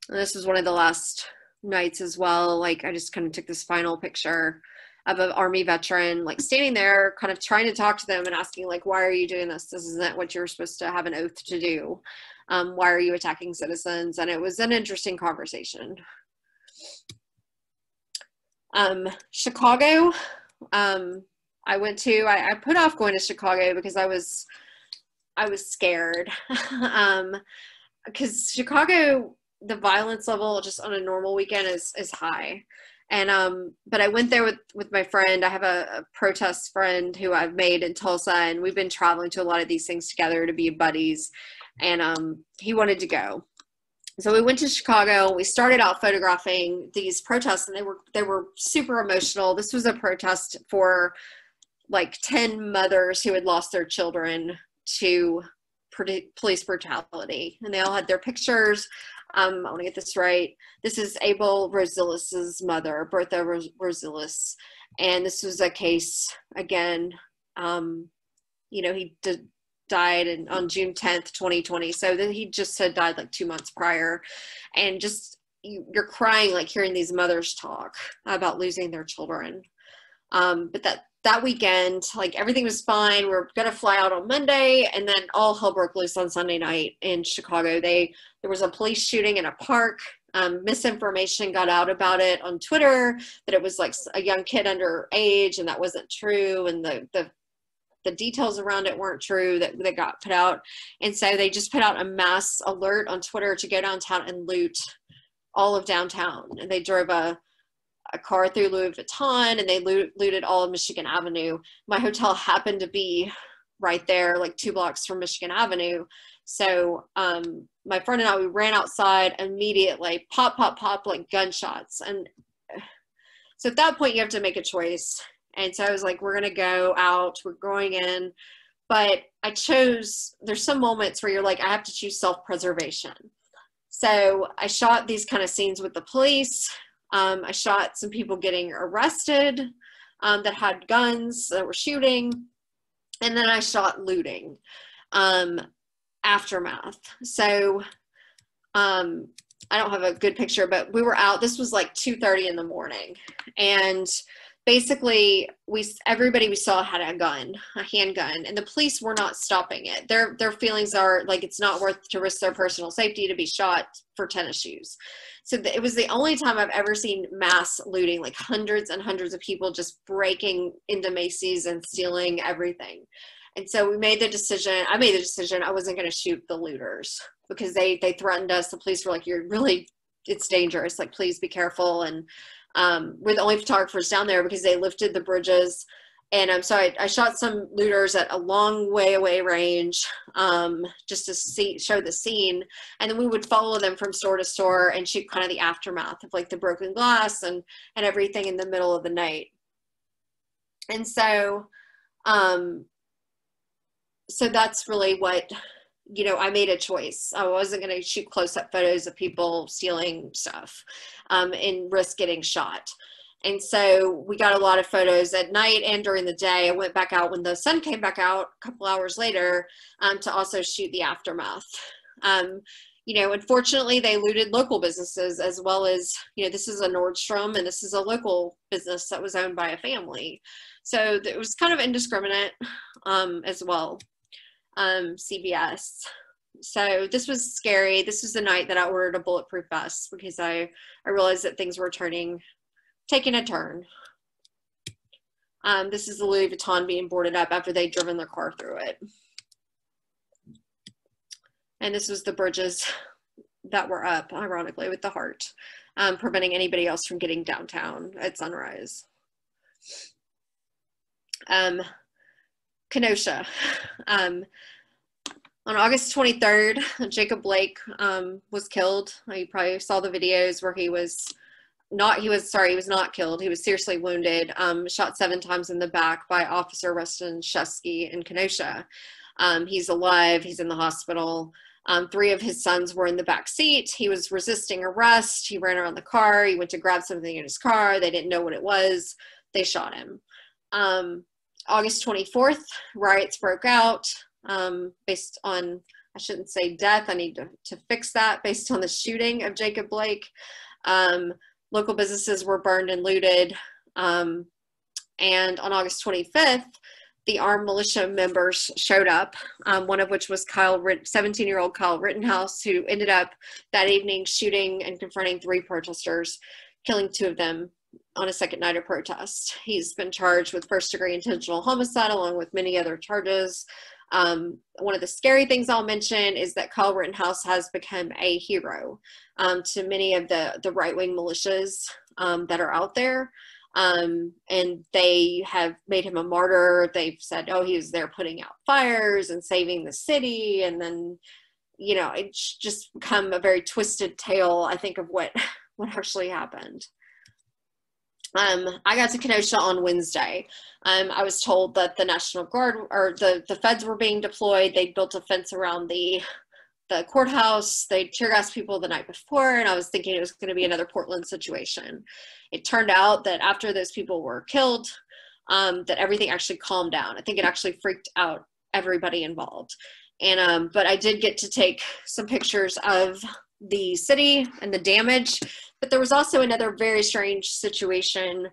[SPEAKER 2] And this was one of the last nights as well. Like I just kind of took this final picture of an Army veteran, like standing there kind of trying to talk to them and asking like, why are you doing this? This isn't what you're supposed to have an oath to do. Why are you attacking citizens? And it was an interesting conversation. Chicago, I went to, I put off going to Chicago because I was scared. Because Chicago, the violence level just on a normal weekend is high. And, but I went there with my friend. I have a protest friend who I've made in Tulsa, and we've been traveling to a lot of these things together to be buddies. And, he wanted to go. So we went to Chicago. We started out photographing these protests, and they were super emotional. This was a protest for like 10 mothers who had lost their children to police brutality, and they all had their pictures. I want to get this right. This is Abel Rosales' mother, Bertha Rosales, and this was a case again. You know, he died on June 10th, 2020. So then he just had died like 2 months prior. And just, you're crying, like hearing these mothers talk about losing their children. But that weekend, like everything was fine. We're going to fly out on Monday, and then all hell broke loose on Sunday night in Chicago. There was a police shooting in a park. Misinformation got out about it on Twitter, that it was like a young kid underage, and that wasn't true. And the details around it weren't true that got put out. And so they just put out a mass alert on Twitter to go downtown and loot all of downtown. And they drove a car through Louis Vuitton, and they looted all of Michigan Avenue. My hotel happened to be right there, like 2 blocks from Michigan Avenue. So my friend and I, we ran outside immediately, pop, pop, pop, like gunshots. And so at that point you have to make a choice. And so I was like, we're going to go out, we're going in. But I chose, there's some moments where you're like, I have to choose self-preservation. So I shot these kind of scenes with the police. I shot some people getting arrested that had guns that were shooting. And then I shot looting, aftermath. So I don't have a good picture, but we were out. This was like 2:30 in the morning. And basically everybody we saw had a gun, a handgun, and the police were not stopping it. Their feelings are like, it's not worth to risk their personal safety to be shot for tennis shoes. So it was the only time I've ever seen mass looting, like hundreds and hundreds of people just breaking into Macy's and stealing everything. And so I made the decision, I wasn't going to shoot the looters because they threatened us. The police were like, it's dangerous. Like, please be careful. And we're the only photographers down there because they lifted the bridges. And so I shot some looters at a long way away range, just to show the scene. And then we would follow them from store to store and shoot kind of the aftermath of like the broken glass and everything in the middle of the night. And so, so that's really what, you know, I made a choice. I wasn't going to shoot close-up photos of people stealing stuff and risk getting shot. And so we got a lot of photos at night and during the day. I went back out when the sun came back out a couple hours later to also shoot the aftermath. You know, unfortunately, they looted local businesses as well as, you know, this is a Nordstrom and this is a local business that was owned by a family. So it was kind of indiscriminate as well. CBS. So this was scary. This was the night that I ordered a bulletproof vest because I realized that things were taking a turn. This is the Louis Vuitton being boarded up after they'd driven their car through it. And this was the bridges that were up, ironically, with the heart, preventing anybody else from getting downtown at sunrise. Kenosha. On August 23rd, Jacob Blake was killed. You probably saw the videos where he was not killed. He was seriously wounded, shot 7 times in the back by Officer Rustin Shesky in Kenosha. He's alive. He's in the hospital. 3 of his sons were in the back seat. He was resisting arrest. He ran around the car. He went to grab something in his car. They didn't know what it was. They shot him. August 24th, riots broke out based on, I shouldn't say death, I need to fix that, based on the shooting of Jacob Blake. Local businesses were burned and looted. And on August 25th, the armed militia members showed up, one of which was 17-year-old Kyle Rittenhouse, who ended up that evening shooting and confronting 3 protesters, killing 2 of them on a second night of protest. He's been charged with first-degree intentional homicide along with many other charges. One of the scary things I'll mention is that Kyle Rittenhouse has become a hero to many of the right-wing militias that are out there. And they have made him a martyr. They've said, oh, he was there putting out fires and saving the city. And then, you know, it's just become a very twisted tale, I think, of what actually happened. I got to Kenosha on Wednesday. I was told that the National Guard, or the feds, were being deployed. They built a fence around the courthouse. They tear gassed people the night before, and I was thinking it was going to be another Portland situation. It turned out that after those people were killed, that everything actually calmed down. I think it actually freaked out everybody involved. And but I did get to take some pictures of the city and the damage. But there was also another very strange situation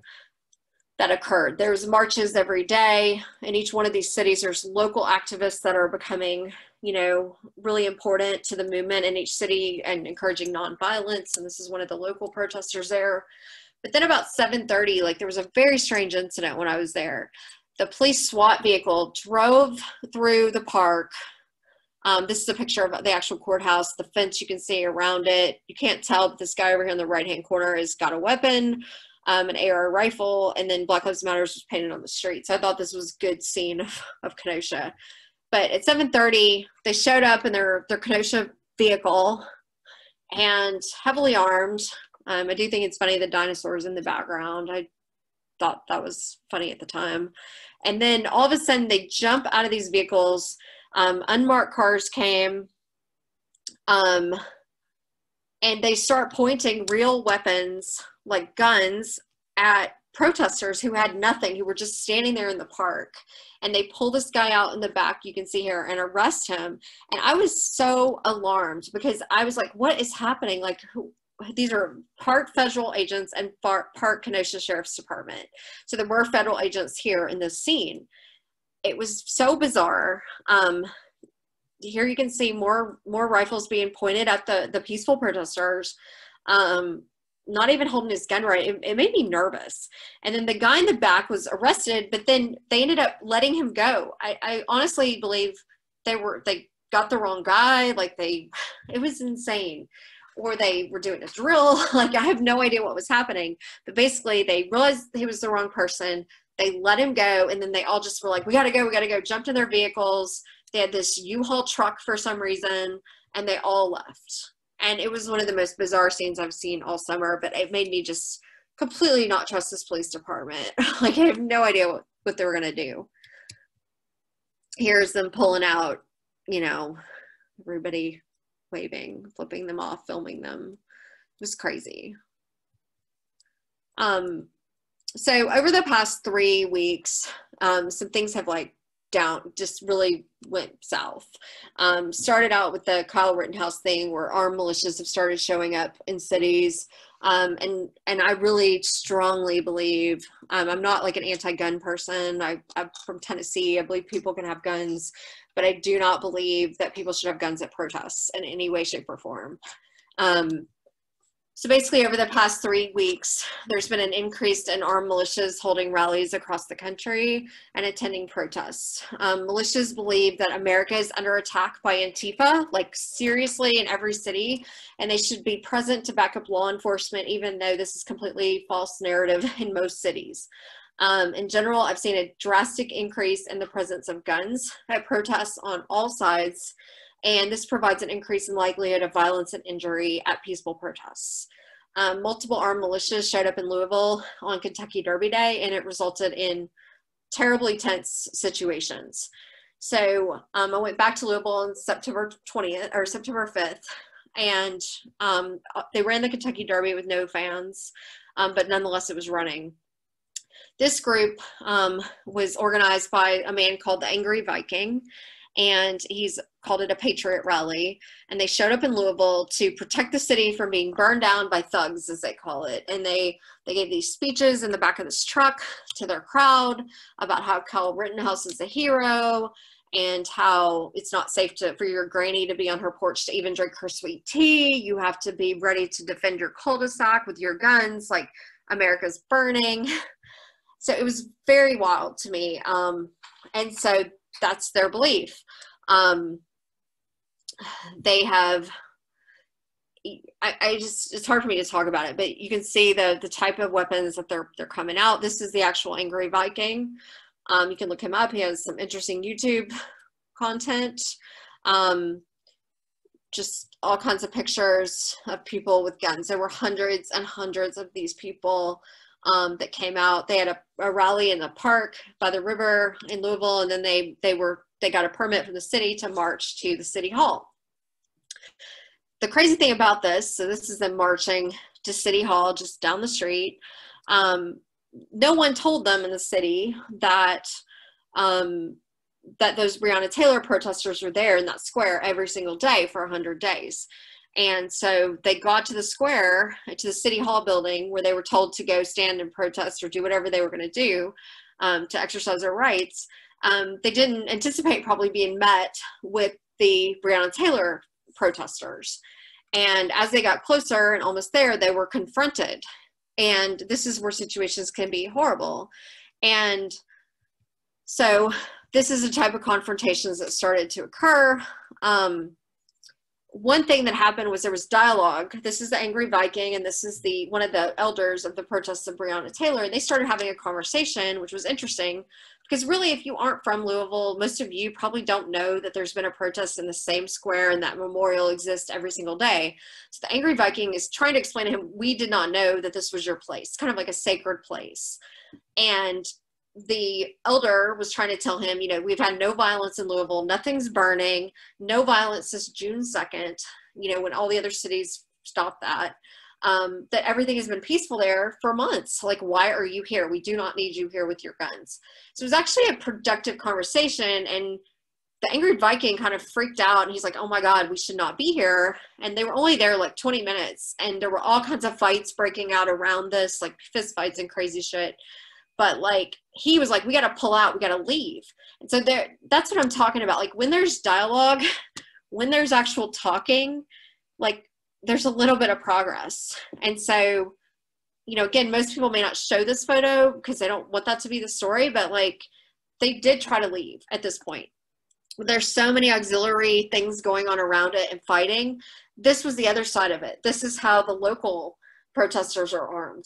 [SPEAKER 2] that occurred. There's marches every day. In each one of these cities, there's local activists that are becoming, you know, really important to the movement in each city and encouraging nonviolence. And this is one of the local protesters there. But then about 7:30, like, there was a very strange incident when I was there. The police SWAT vehicle drove through the park. This is a picture of the actual courthouse, the fence you can see around it. You can't tell, but this guy over here in the right-hand corner has got a weapon, an AR rifle, and then Black Lives Matter was painted on the street. So I thought this was a good scene of Kenosha. But at 7:30, they showed up in their Kenosha vehicle and heavily armed. I do think it's funny the dinosaurs in the background. I thought that was funny at the time. And then all of a sudden they jump out of these vehicles. Unmarked cars came, and they start pointing real weapons, like guns, at protesters who had nothing, who were just standing there in the park. And they pull this guy out in the back, you can see here, and arrest him. And I was so alarmed because I was like, what is happening? Like, these are part federal agents and part Kenosha Sheriff's Department. So there were federal agents here in this scene. It was so bizarre. Here you can see more rifles being pointed at the peaceful protesters, not even holding his gun right. It made me nervous. And then the guy in the back was arrested, but then they ended up letting him go. I honestly believe they got the wrong guy. Like, it was insane. Or they were doing a drill. Like, I have no idea what was happening. But basically, they realized he was the wrong person. They let him go, and then they all just were like, we gotta go, jumped in their vehicles. They had this U-Haul truck for some reason, and they all left. And it was one of the most bizarre scenes I've seen all summer, but it made me just completely not trust this police department. Like, I have no idea what they were gonna do. Here's them pulling out, you know, everybody waving, flipping them off, filming them. It was crazy. So over the past 3 weeks, some things have just really went south. Started out with the Kyle Rittenhouse thing, where armed militias have started showing up in cities. And I really strongly believe, I'm not like an anti-gun person. I'm from Tennessee. I believe people can have guns, but I do not believe that people should have guns at protests in any way, shape, or form. So basically, over the past 3 weeks, there's been an increase in armed militias holding rallies across the country and attending protests. Militias believe that America is under attack by Antifa, like seriously, in every city, and they should be present to back up law enforcement, even though this is completely false narrative in most cities. In general, I've seen a drastic increase in the presence of guns at protests on all sides. and this provides an increase in likelihood of violence and injury at peaceful protests. Multiple armed militias showed up in Louisville on Kentucky Derby Day, and it resulted in terribly tense situations. So I went back to Louisville on September 20th or September 5th, and they ran the Kentucky Derby with no fans, but nonetheless it was running. This group was organized by a man called the Angry Viking, and he's called it a patriot rally. And they showed up in Louisville to protect the city from being burned down by thugs, as they call it. And they gave these speeches in the back of this truck to their crowd about how Kyle Rittenhouse is a hero and how it's not safe for your granny to be on her porch to even drink her sweet tea. You have to be ready to defend your cul-de-sac with your guns, like America's burning. So it was very wild to me. And so that's their belief. They have, it's hard for me to talk about it, but you can see the type of weapons that they're coming out. This is the actual Angry Viking. You can look him up. He has some interesting YouTube content. Just all kinds of pictures of people with guns. There were hundreds and hundreds of these people that came out. They had a rally in the park by the river in Louisville, and then they got a permit from the city to march to the city hall. The crazy thing about this, so this is them marching to City Hall just down the street. No one told them in the city that that those Breonna Taylor protesters were there in that square every single day for 100 days. And so they got to the square, to the City Hall building, where they were told to go stand and protest or do whatever they were going to do to exercise their rights. They didn't anticipate probably being met with the Breonna Taylor protesters. And as they got closer and almost there, they were confronted. And this is where situations can be horrible. And so this is the type of confrontations that started to occur. One thing that happened was there was dialogue. This is the Angry Viking, and this is one of the elders of the protests of Breonna Taylor. And they started having a conversation, which was interesting, because really, if you aren't from Louisville, most of you probably don't know that there's been a protest in the same square and that memorial exists every single day. So the Angry Viking is trying to explain to him, we did not know that this was your place, kind of like a sacred place. And the elder was trying to tell him, you know, we've had no violence in Louisville, nothing's burning, no violence since June 2nd, you know, when all the other cities stopped that everything has been peaceful there for months. Like, why are you here? We do not need you here with your guns. So it was actually a productive conversation, and the Angry Viking kind of freaked out, and he's like, oh my God, we should not be here. And they were only there like 20 minutes, and there were all kinds of fights breaking out around this, like fist fights and crazy shit. But like, he was like, we got to pull out, we got to leave. And so that's what I'm talking about. Like, when there's dialogue, when there's actual talking, like, there's a little bit of progress. And so, you know, again, most people may not show this photo because they don't want that to be the story, but like, they did try to leave at this point. There's so many auxiliary things going on around it and fighting. This was the other side of it. This is how the local protesters are armed,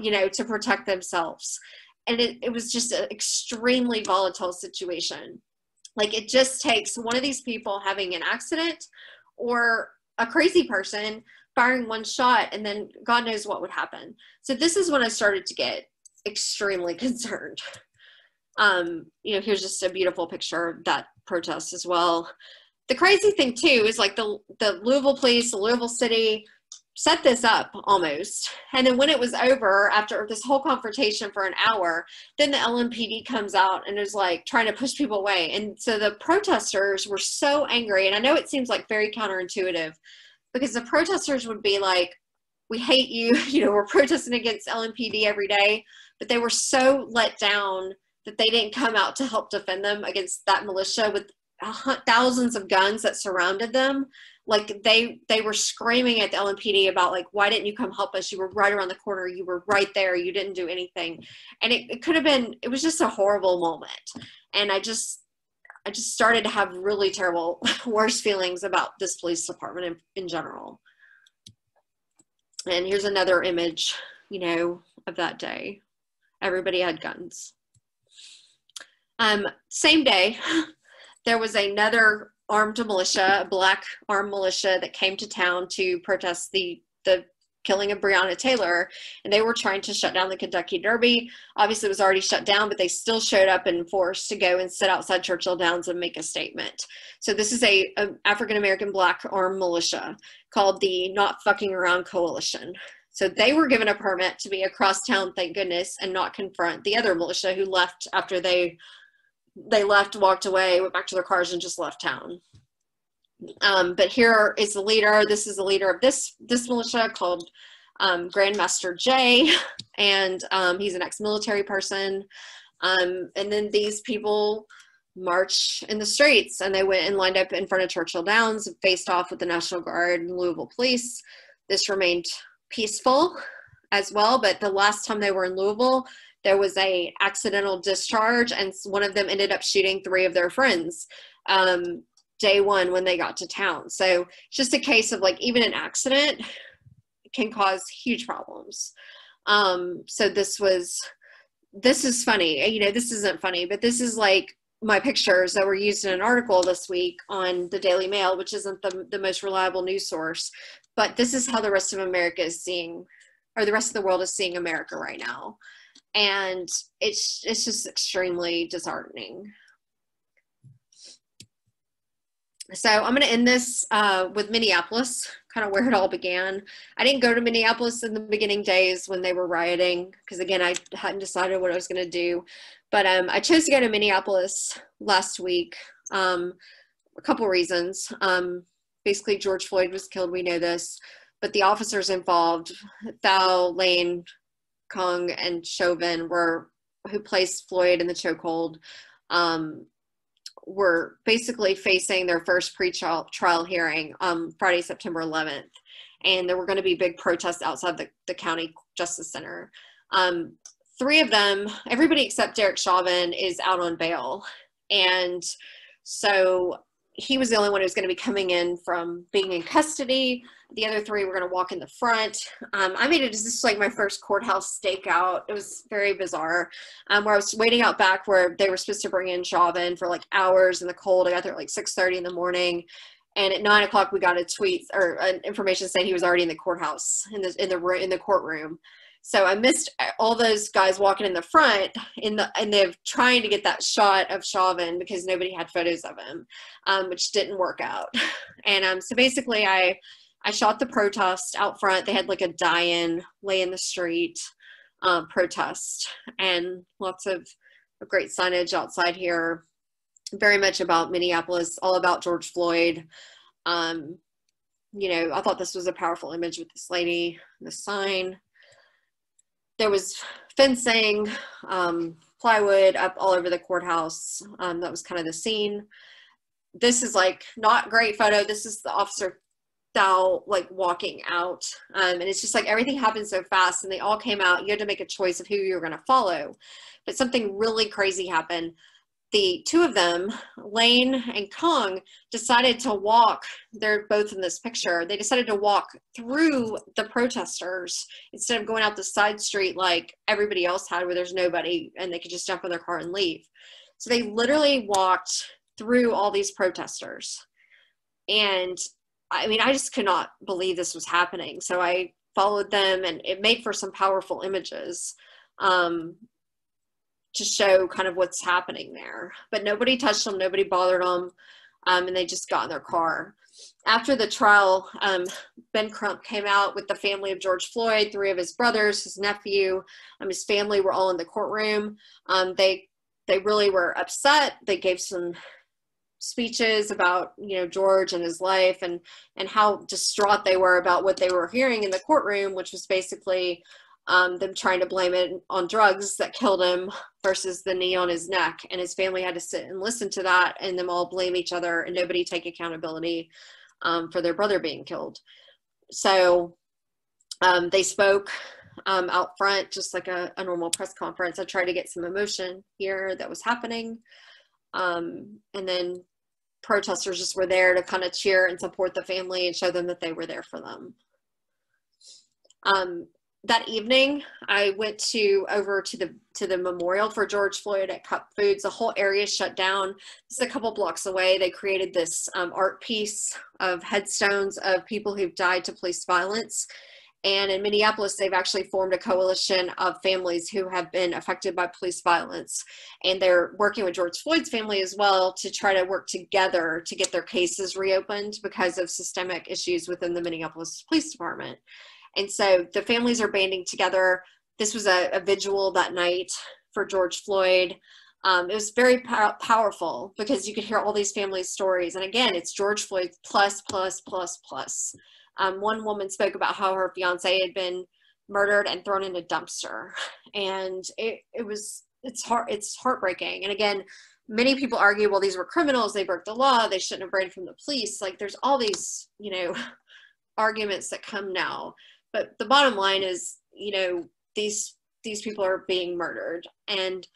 [SPEAKER 2] you know, to protect themselves. And it was just an extremely volatile situation. Like, it just takes one of these people having an accident or a crazy person firing one shot, and then God knows what would happen. So this is when I started to get extremely concerned. You know, here's just a beautiful picture of that protest as well. The crazy thing too is like the Louisville police, the Louisville city set this up almost. And then when it was over, after this whole confrontation for an hour, then the LMPD comes out and is like trying to push people away. And so the protesters were so angry. And I know it seems like very counterintuitive, because the protesters would be like, we hate you, you know, we're protesting against LMPD every day. But they were so let down that they didn't come out to help defend them against that militia with thousands of guns that surrounded them. Like, they were screaming at the LMPD about, like, why didn't you come help us? You were right around the corner. You were right there. You didn't do anything. And it could have been, it was just a horrible moment. And I just started to have really terrible, worse feelings about this police department in general. And here's another image, you know, of that day. Everybody had guns. Same day, there was another armed militia, a black armed militia that came to town to protest the killing of Breonna Taylor, and they were trying to shut down the Kentucky Derby. Obviously, it was already shut down, but they still showed up in force to go and sit outside Churchill Downs and make a statement. So this is a African-American black armed militia called the Not Fucking Around Coalition. So they were given a permit to be across town, thank goodness, and not confront the other militia who left after they left, walked away, went back to their cars, and just left town. But here is the leader. This is the leader of this militia called Grandmaster Jay, and he's an ex-military person. And then these people march in the streets, and they went and lined up in front of Churchill Downs, faced off with the National Guard and Louisville Police. This remained peaceful as well, but the last time they were in Louisville, there was a accidental discharge, and one of them ended up shooting 3 of their friends. Day one when they got to town. So it's just a case of like, even an accident can cause huge problems. So this is funny, you know, this isn't funny, but this is like my pictures that were used in an article this week on the Daily Mail, which isn't the most reliable news source, but this is how the rest of America is seeing, or the rest of the world is seeing America right now. And it's just extremely disheartening. So I'm going to end this with Minneapolis, kind of where it all began. I didn't go to Minneapolis in the beginning days when they were rioting, because again, I hadn't decided what I was going to do. But I chose to go to Minneapolis last week. A couple reasons. Basically, George Floyd was killed. We know this. But the officers involved, Thao, Lane, Kong, and Chauvin, who placed Floyd in the chokehold, were basically facing their first pre-trial hearing Friday, September 11th. And there were going to be big protests outside the county justice center. 3 of them, everybody except Derek Chauvin, is out on bail. And so he was the only one who was going to be coming in from being in custody. The other 3 were going to walk in the front. I made it just like my first courthouse stakeout. It was very bizarre, where I was waiting out back where they were supposed to bring in Chauvin for like hours in the cold. I got there at like 6:30 in the morning. And at 9 o'clock, we got a tweet or an information saying he was already in the courthouse, in the courtroom. So I missed all those guys walking in the front, and they're trying to get that shot of Chauvin because nobody had photos of him, which didn't work out. And so basically, I shot the protest out front. They had like a die-in, lay in the street protest, and lots of great signage outside here. Very much about Minneapolis, all about George Floyd. You know, I thought this was a powerful image with this lady, the sign. There was fencing, plywood up all over the courthouse. That was kind of the scene. This is like not great photo. This is the officer Thao like walking out. And it's just like everything happened so fast and they all came out. You had to make a choice of who you were going to follow. But something really crazy happened. The 2 of them, Lane and Kong, decided to walk. They're both in this picture. They decided to walk through the protesters instead of going out the side street like everybody else had, where there's nobody and they could just jump in their car and leave. So they literally walked through all these protesters. And I mean, I just could not believe this was happening. So I followed them, and it made for some powerful images. To show kind of what's happening there. But nobody touched them, nobody bothered them, and they just got in their car. After the trial, Ben Crump came out with the family of George Floyd, 3 of his brothers, his nephew, his family were all in the courtroom. They really were upset. They gave some speeches about, you know, George and his life, and how distraught they were about what they were hearing in the courtroom, which was basically them trying to blame it on drugs that killed him versus the knee on his neck. And his family had to sit and listen to that, and them all blame each other and nobody take accountability for their brother being killed. So they spoke out front, just like a normal press conference. I tried to get some emotion here that was happening. And then protesters just were there to kind of cheer and support the family and show them that they were there for them. that evening, I went over to the memorial for George Floyd at Cup Foods. The whole area shut down. It's a couple blocks away. They created this art piece of headstones of people who've died to police violence. And in Minneapolis, they've actually formed a coalition of families who have been affected by police violence. And they're working with George Floyd's family as well to try to work together to get their cases reopened because of systemic issues within the Minneapolis Police Department. And so the families are banding together. This was a vigil that night for George Floyd. It was very powerful because you could hear all these families' stories. And again, it's George Floyd plus, plus, plus, plus. One woman spoke about how her fiance had been murdered and thrown in a dumpster. And it's heartbreaking. And again, many people argue, well, these were criminals. They broke the law. They shouldn't have ran from the police. Like there's all these, arguments that come now. But the bottom line is, these people are being murdered. And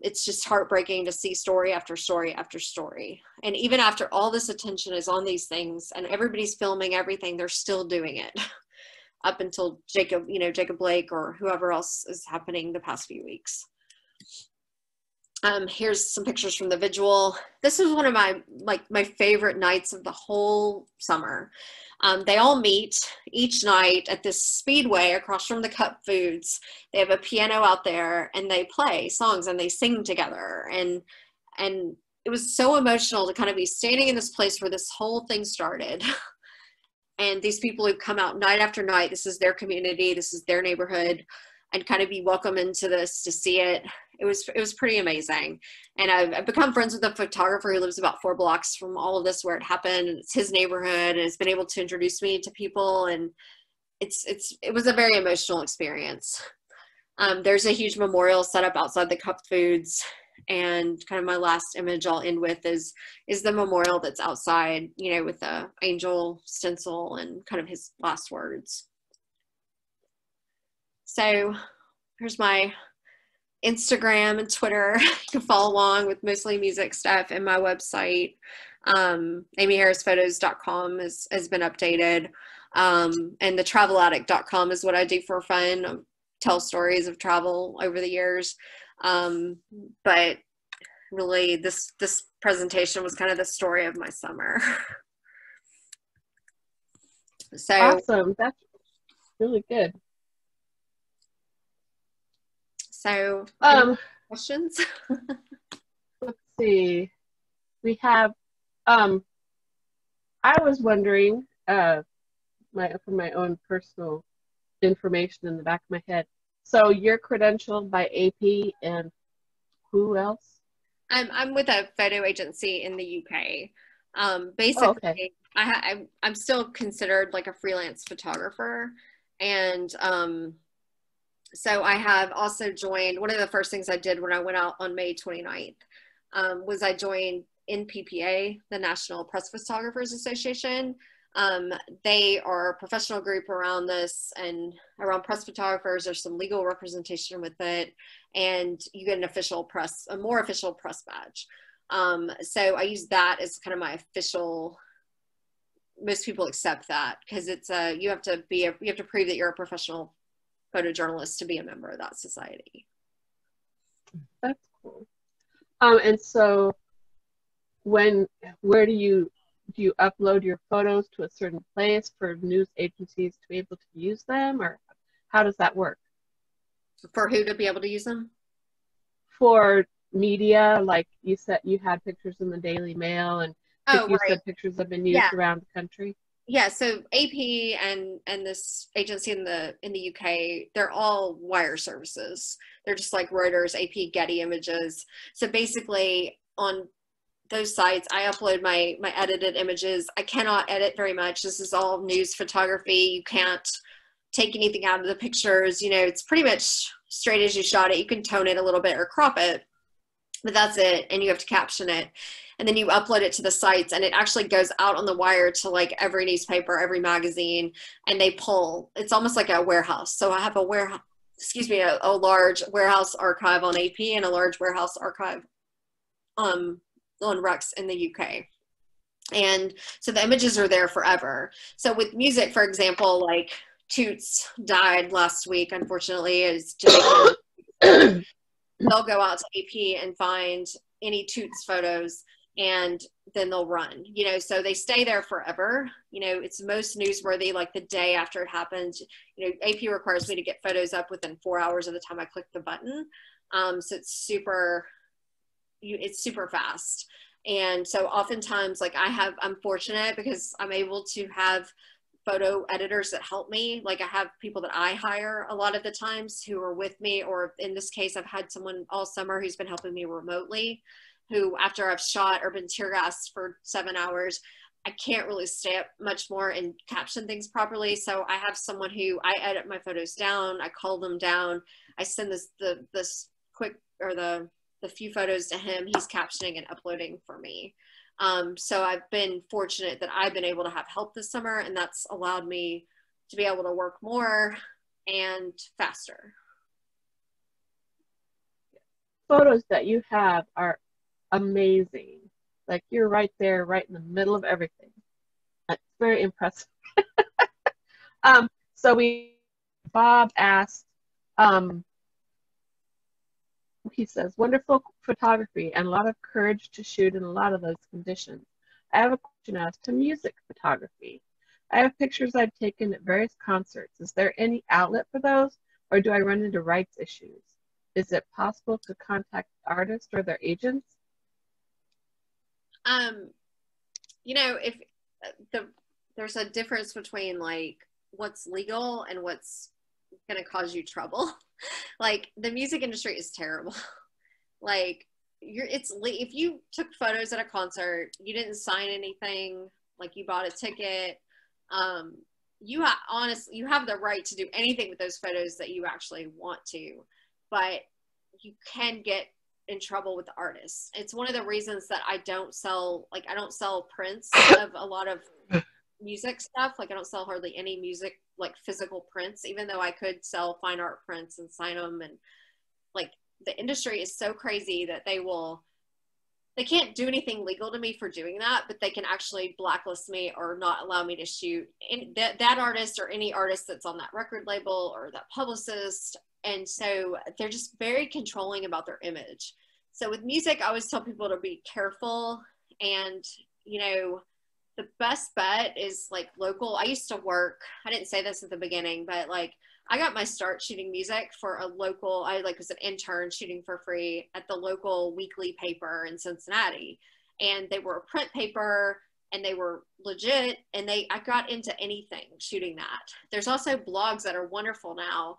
[SPEAKER 2] it's just heartbreaking to see story after story after story. And even after all this attention is on these things and everybody's filming everything, they're still doing it up until Jacob Blake or whoever else is happening the past few weeks. Here's some pictures from the vigil. This was one of my favorite nights of the whole summer. They all meet each night at this speedway across from the Cup Foods. They have a piano out there and they play songs and they sing together. And it was so emotional to kind of be standing in this place where this whole thing started. And these people who come out night after night, this is their community, this is their neighborhood, and kind of be welcomed into this to see it. It was pretty amazing. And I've become friends with a photographer who lives about 4 blocks from all of this where it happened. And it's his neighborhood and has been able to introduce me to people. And it was a very emotional experience. There's a huge memorial set up outside the Cup Foods. And kind of my last image I'll end with is the memorial that's outside, with the angel stencil and kind of his last words. So here's my Instagram and Twitter. You can follow along with mostly music stuff, and my website, amyharrisphotos.com has been updated. And the traveladdict.com is what I do for fun. I tell stories of travel over the years. But really this presentation was kind of the story of my summer. So
[SPEAKER 1] awesome. That's really good.
[SPEAKER 2] So, questions?
[SPEAKER 1] Let's see. We have, I was wondering, for my own personal information in the back of my head. So you're credentialed by AP and who else?
[SPEAKER 2] I'm with a photo agency in the UK. Basically, I'm still considered like a freelance photographer, and so I have also joined, one of the first things I did when I went out on May 29th was I joined NPPA, the National Press Photographers Association. They are a professional group around this and around press photographers. There's some legal representation with it, and you get a more official press badge. So I use that as kind of my official. Most people accept that because it's you have to prove that you're a professional photojournalist to be a member of that society.
[SPEAKER 1] That's cool. And so where do you upload your photos to a certain place for news agencies to be able to use them, or how does that work?
[SPEAKER 2] For who to be able to use them?
[SPEAKER 1] For media, like you said, you had pictures in the Daily Mail, and said pictures have been used around the country.
[SPEAKER 2] Yeah, so AP and this agency in the UK, they're all wire services. They're just like Reuters, AP, Getty Images. So basically on those sites, I upload my edited images. I cannot edit very much. This is all news photography. You can't take anything out of the pictures. It's pretty much straight as you shot it. You can tone it a little bit or crop it, but that's it. And you have to caption it. And then you upload it to the sites, and it actually goes out on the wire to like every newspaper, every magazine, and they pull. It's almost like a warehouse. So I have a large warehouse archive on AP and a large warehouse archive on Rex in the UK. And so the images are there forever. So with music, for example, like Toots died last week, unfortunately, is Jamaican. They'll go out to AP and find any Toots photos, and then they'll run, you know, so they stay there forever. You know, it's most newsworthy like the day after it happens. You know, AP requires me to get photos up within 4 hours of the time I click the button. So it's super fast. And so oftentimes, like I'm fortunate because I'm able to have photo editors that help me. Like I have people that I hire a lot of the times who are with me, or in this case, I've had someone all summer who's been helping me remotely, who after I've shot or been tear gassed for 7 hours, I can't really stay up much more and caption things properly. So I have someone who I edit my photos down, I call them down, I send this quick or the few photos to him, he's captioning and uploading for me. So I've been fortunate that I've been able to have help this summer, and that's allowed me to be able to work more and faster.
[SPEAKER 1] Photos that you have are amazing. Like you're right there, right in the middle of everything. It's very impressive. So Bob asked, he says, wonderful photography and a lot of courage to shoot in a lot of those conditions. I have a question as to music photography. I have pictures I've taken at various concerts. Is there any outlet for those, or do I run into rights issues? Is it possible to contact artists or their agents?
[SPEAKER 2] You know, if there's a difference between like what's legal and what's going to cause you trouble. Like the music industry is terrible. Like if you took photos at a concert, you didn't sign anything, like you bought a ticket, you have the right to do anything with those photos that you actually want to, but you can get in trouble with the artists. It's one of the reasons that I don't sell prints of a lot of music stuff. Like I don't sell hardly any music, like physical prints, even though I could sell fine art prints and sign them. And like the industry is so crazy that they can't do anything legal to me for doing that, but they can actually blacklist me or not allow me to shoot that artist or any artist that's on that record label or that publicist. And so they're just very controlling about their image. So with music, I always tell people to be careful. And, you know, the best bet is like local. I used to work, I didn't say this at the beginning, but like I got my start shooting music for a local, I like was an intern shooting for free at the local weekly paper in Cincinnati. And they were a print paper and they were legit, and I got into anything shooting that. There's also blogs that are wonderful now.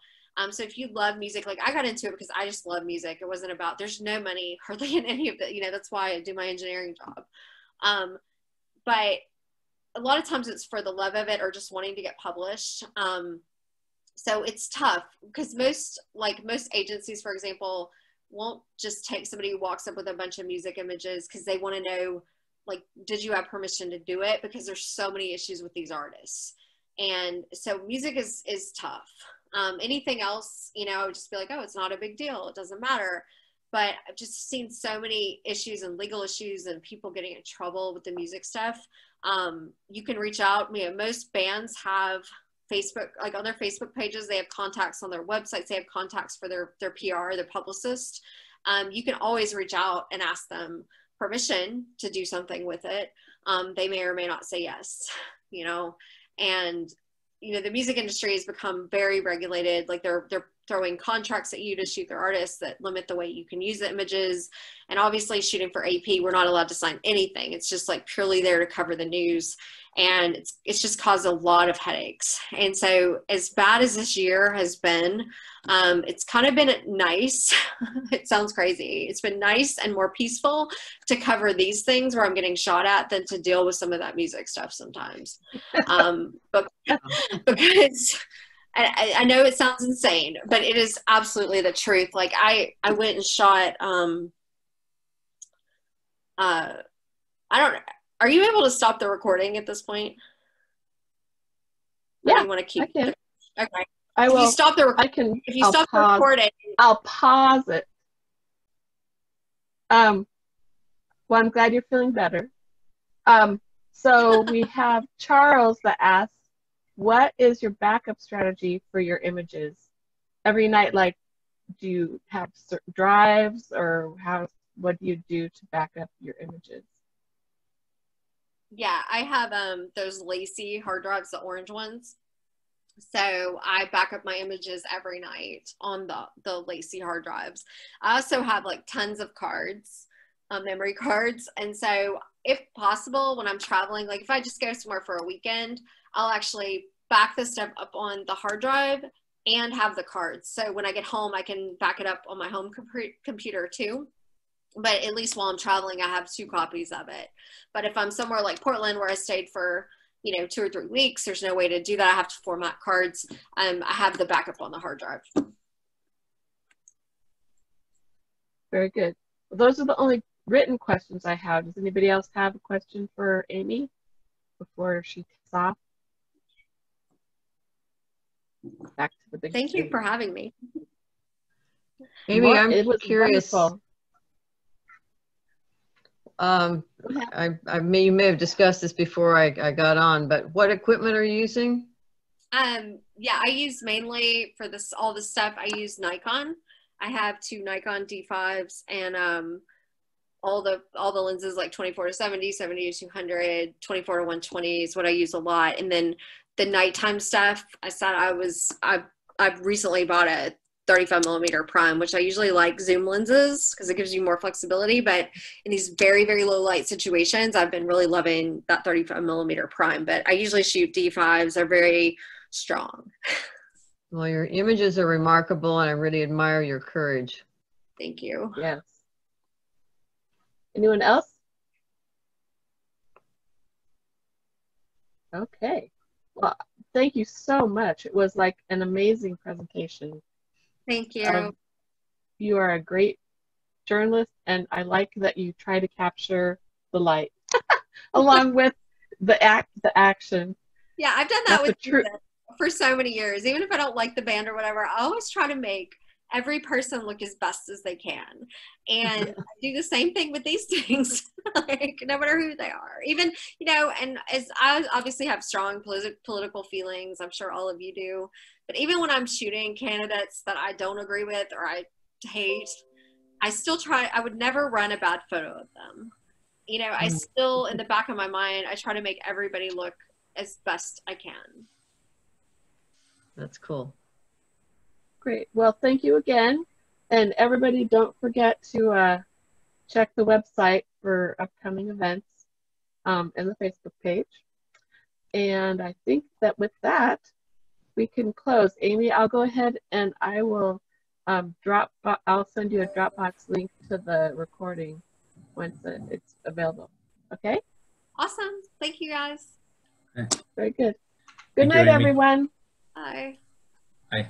[SPEAKER 2] So if you love music, like I got into it because I just love music. It wasn't about, there's no money hardly in any of it. You know, that's why I do my engineering job. But a lot of times it's for the love of it or just wanting to get published. So it's tough because most agencies, for example, won't just take somebody who walks up with a bunch of music images because they want to know, like, did you have permission to do it? Because there's so many issues with these artists. And so music is tough. Anything else, you know, I would just be like, oh, it's not a big deal. It doesn't matter. But I've just seen so many issues and legal issues and people getting in trouble with the music stuff. You can reach out. You know, most bands have Facebook, like on their Facebook pages, they have contacts on their websites. They have contacts for their PR, their publicist. You can always reach out and ask them permission to do something with it. They may or may not say yes, you know, and you know, the music industry has become very regulated. Like they're throwing contracts at you to shoot their artists that limit the way you can use the images. And obviously shooting for AP, we're not allowed to sign anything. It's just like purely there to cover the news. And it's just caused a lot of headaches. And so as bad as this year has been, it's kind of been nice. It sounds crazy. It's been nice and more peaceful to cover these things where I'm getting shot at than to deal with some of that music stuff sometimes. But because I know it sounds insane, but it is absolutely the truth. Like I went and shot, are you able to stop the recording at this point?
[SPEAKER 1] Yeah,
[SPEAKER 2] you want to keep
[SPEAKER 1] I can.
[SPEAKER 2] Okay.
[SPEAKER 1] I will.
[SPEAKER 2] If you stop the if you stop the recording,
[SPEAKER 1] I'll pause it. Well, I'm glad you're feeling better. So we have Charles that asks, what is your backup strategy for your images? Every night, like, do you have certain drives, or what do you do to back up your images?
[SPEAKER 2] Yeah, I have those lacy hard drives, the orange ones. So I back up my images every night on the lacy hard drives. I also have like tons of cards, memory cards. And so if possible, when I'm traveling, like if I just go somewhere for a weekend, I'll actually back the stuff up on the hard drive and have the cards. So when I get home, I can back it up on my home computer too. But at least while I'm traveling, I have 2 copies of it. But if I'm somewhere like Portland where I stayed for 2 or 3 weeks, there's no way to do that. I have to format cards. I have the backup on the hard drive.
[SPEAKER 1] Very good. Well, those are the only written questions I have. Does anybody else have a question for Amy before she takes off? Back to the big
[SPEAKER 2] Thank you for having me.
[SPEAKER 3] Amy,
[SPEAKER 1] it was
[SPEAKER 3] curious.
[SPEAKER 1] Wonderful.
[SPEAKER 3] You may have discussed this before I got on, but what equipment are you using?
[SPEAKER 2] Yeah, I use mainly for all this stuff. I use Nikon. I have 2 Nikon D5s, and all the lenses like 24 to 70, 70 to 200, 24 to 120 is what I use a lot. And then the nighttime stuff, I've recently bought a 35 millimeter prime, which I usually like zoom lenses because it gives you more flexibility. But in these very, very low light situations, I've been really loving that 35 millimeter prime. But I usually shoot D5s. They're very strong.
[SPEAKER 3] Well, your images are remarkable, and I really admire your courage.
[SPEAKER 2] Thank you.
[SPEAKER 1] Yes. Anyone else? Okay. Well, thank you so much. It was like an amazing presentation.
[SPEAKER 2] Thank you.
[SPEAKER 1] You are a great journalist, and I like that you try to capture the light along with the action.
[SPEAKER 2] Yeah, I've done that with you for so many years. Even if I don't like the band or whatever, I always try to make every person look as best as they can. And I do the same thing with these things, like no matter who they are. Even, and as I obviously have strong political feelings, I'm sure all of you do. But even when I'm shooting candidates that I don't agree with or I hate, I would never run a bad photo of them. I still, in the back of my mind, I try to make everybody look as best I can.
[SPEAKER 3] That's cool.
[SPEAKER 1] Great. Well, thank you again. And everybody, don't forget to check the website for upcoming events and the Facebook page. And I think that with that, we can close. Amy, I'll go ahead and I will I'll send you a Dropbox link to the recording once it's available. Okay?
[SPEAKER 2] Awesome. Thank you, guys.
[SPEAKER 4] Okay.
[SPEAKER 1] Very good. Good night, everyone.
[SPEAKER 2] Bye.
[SPEAKER 4] Bye.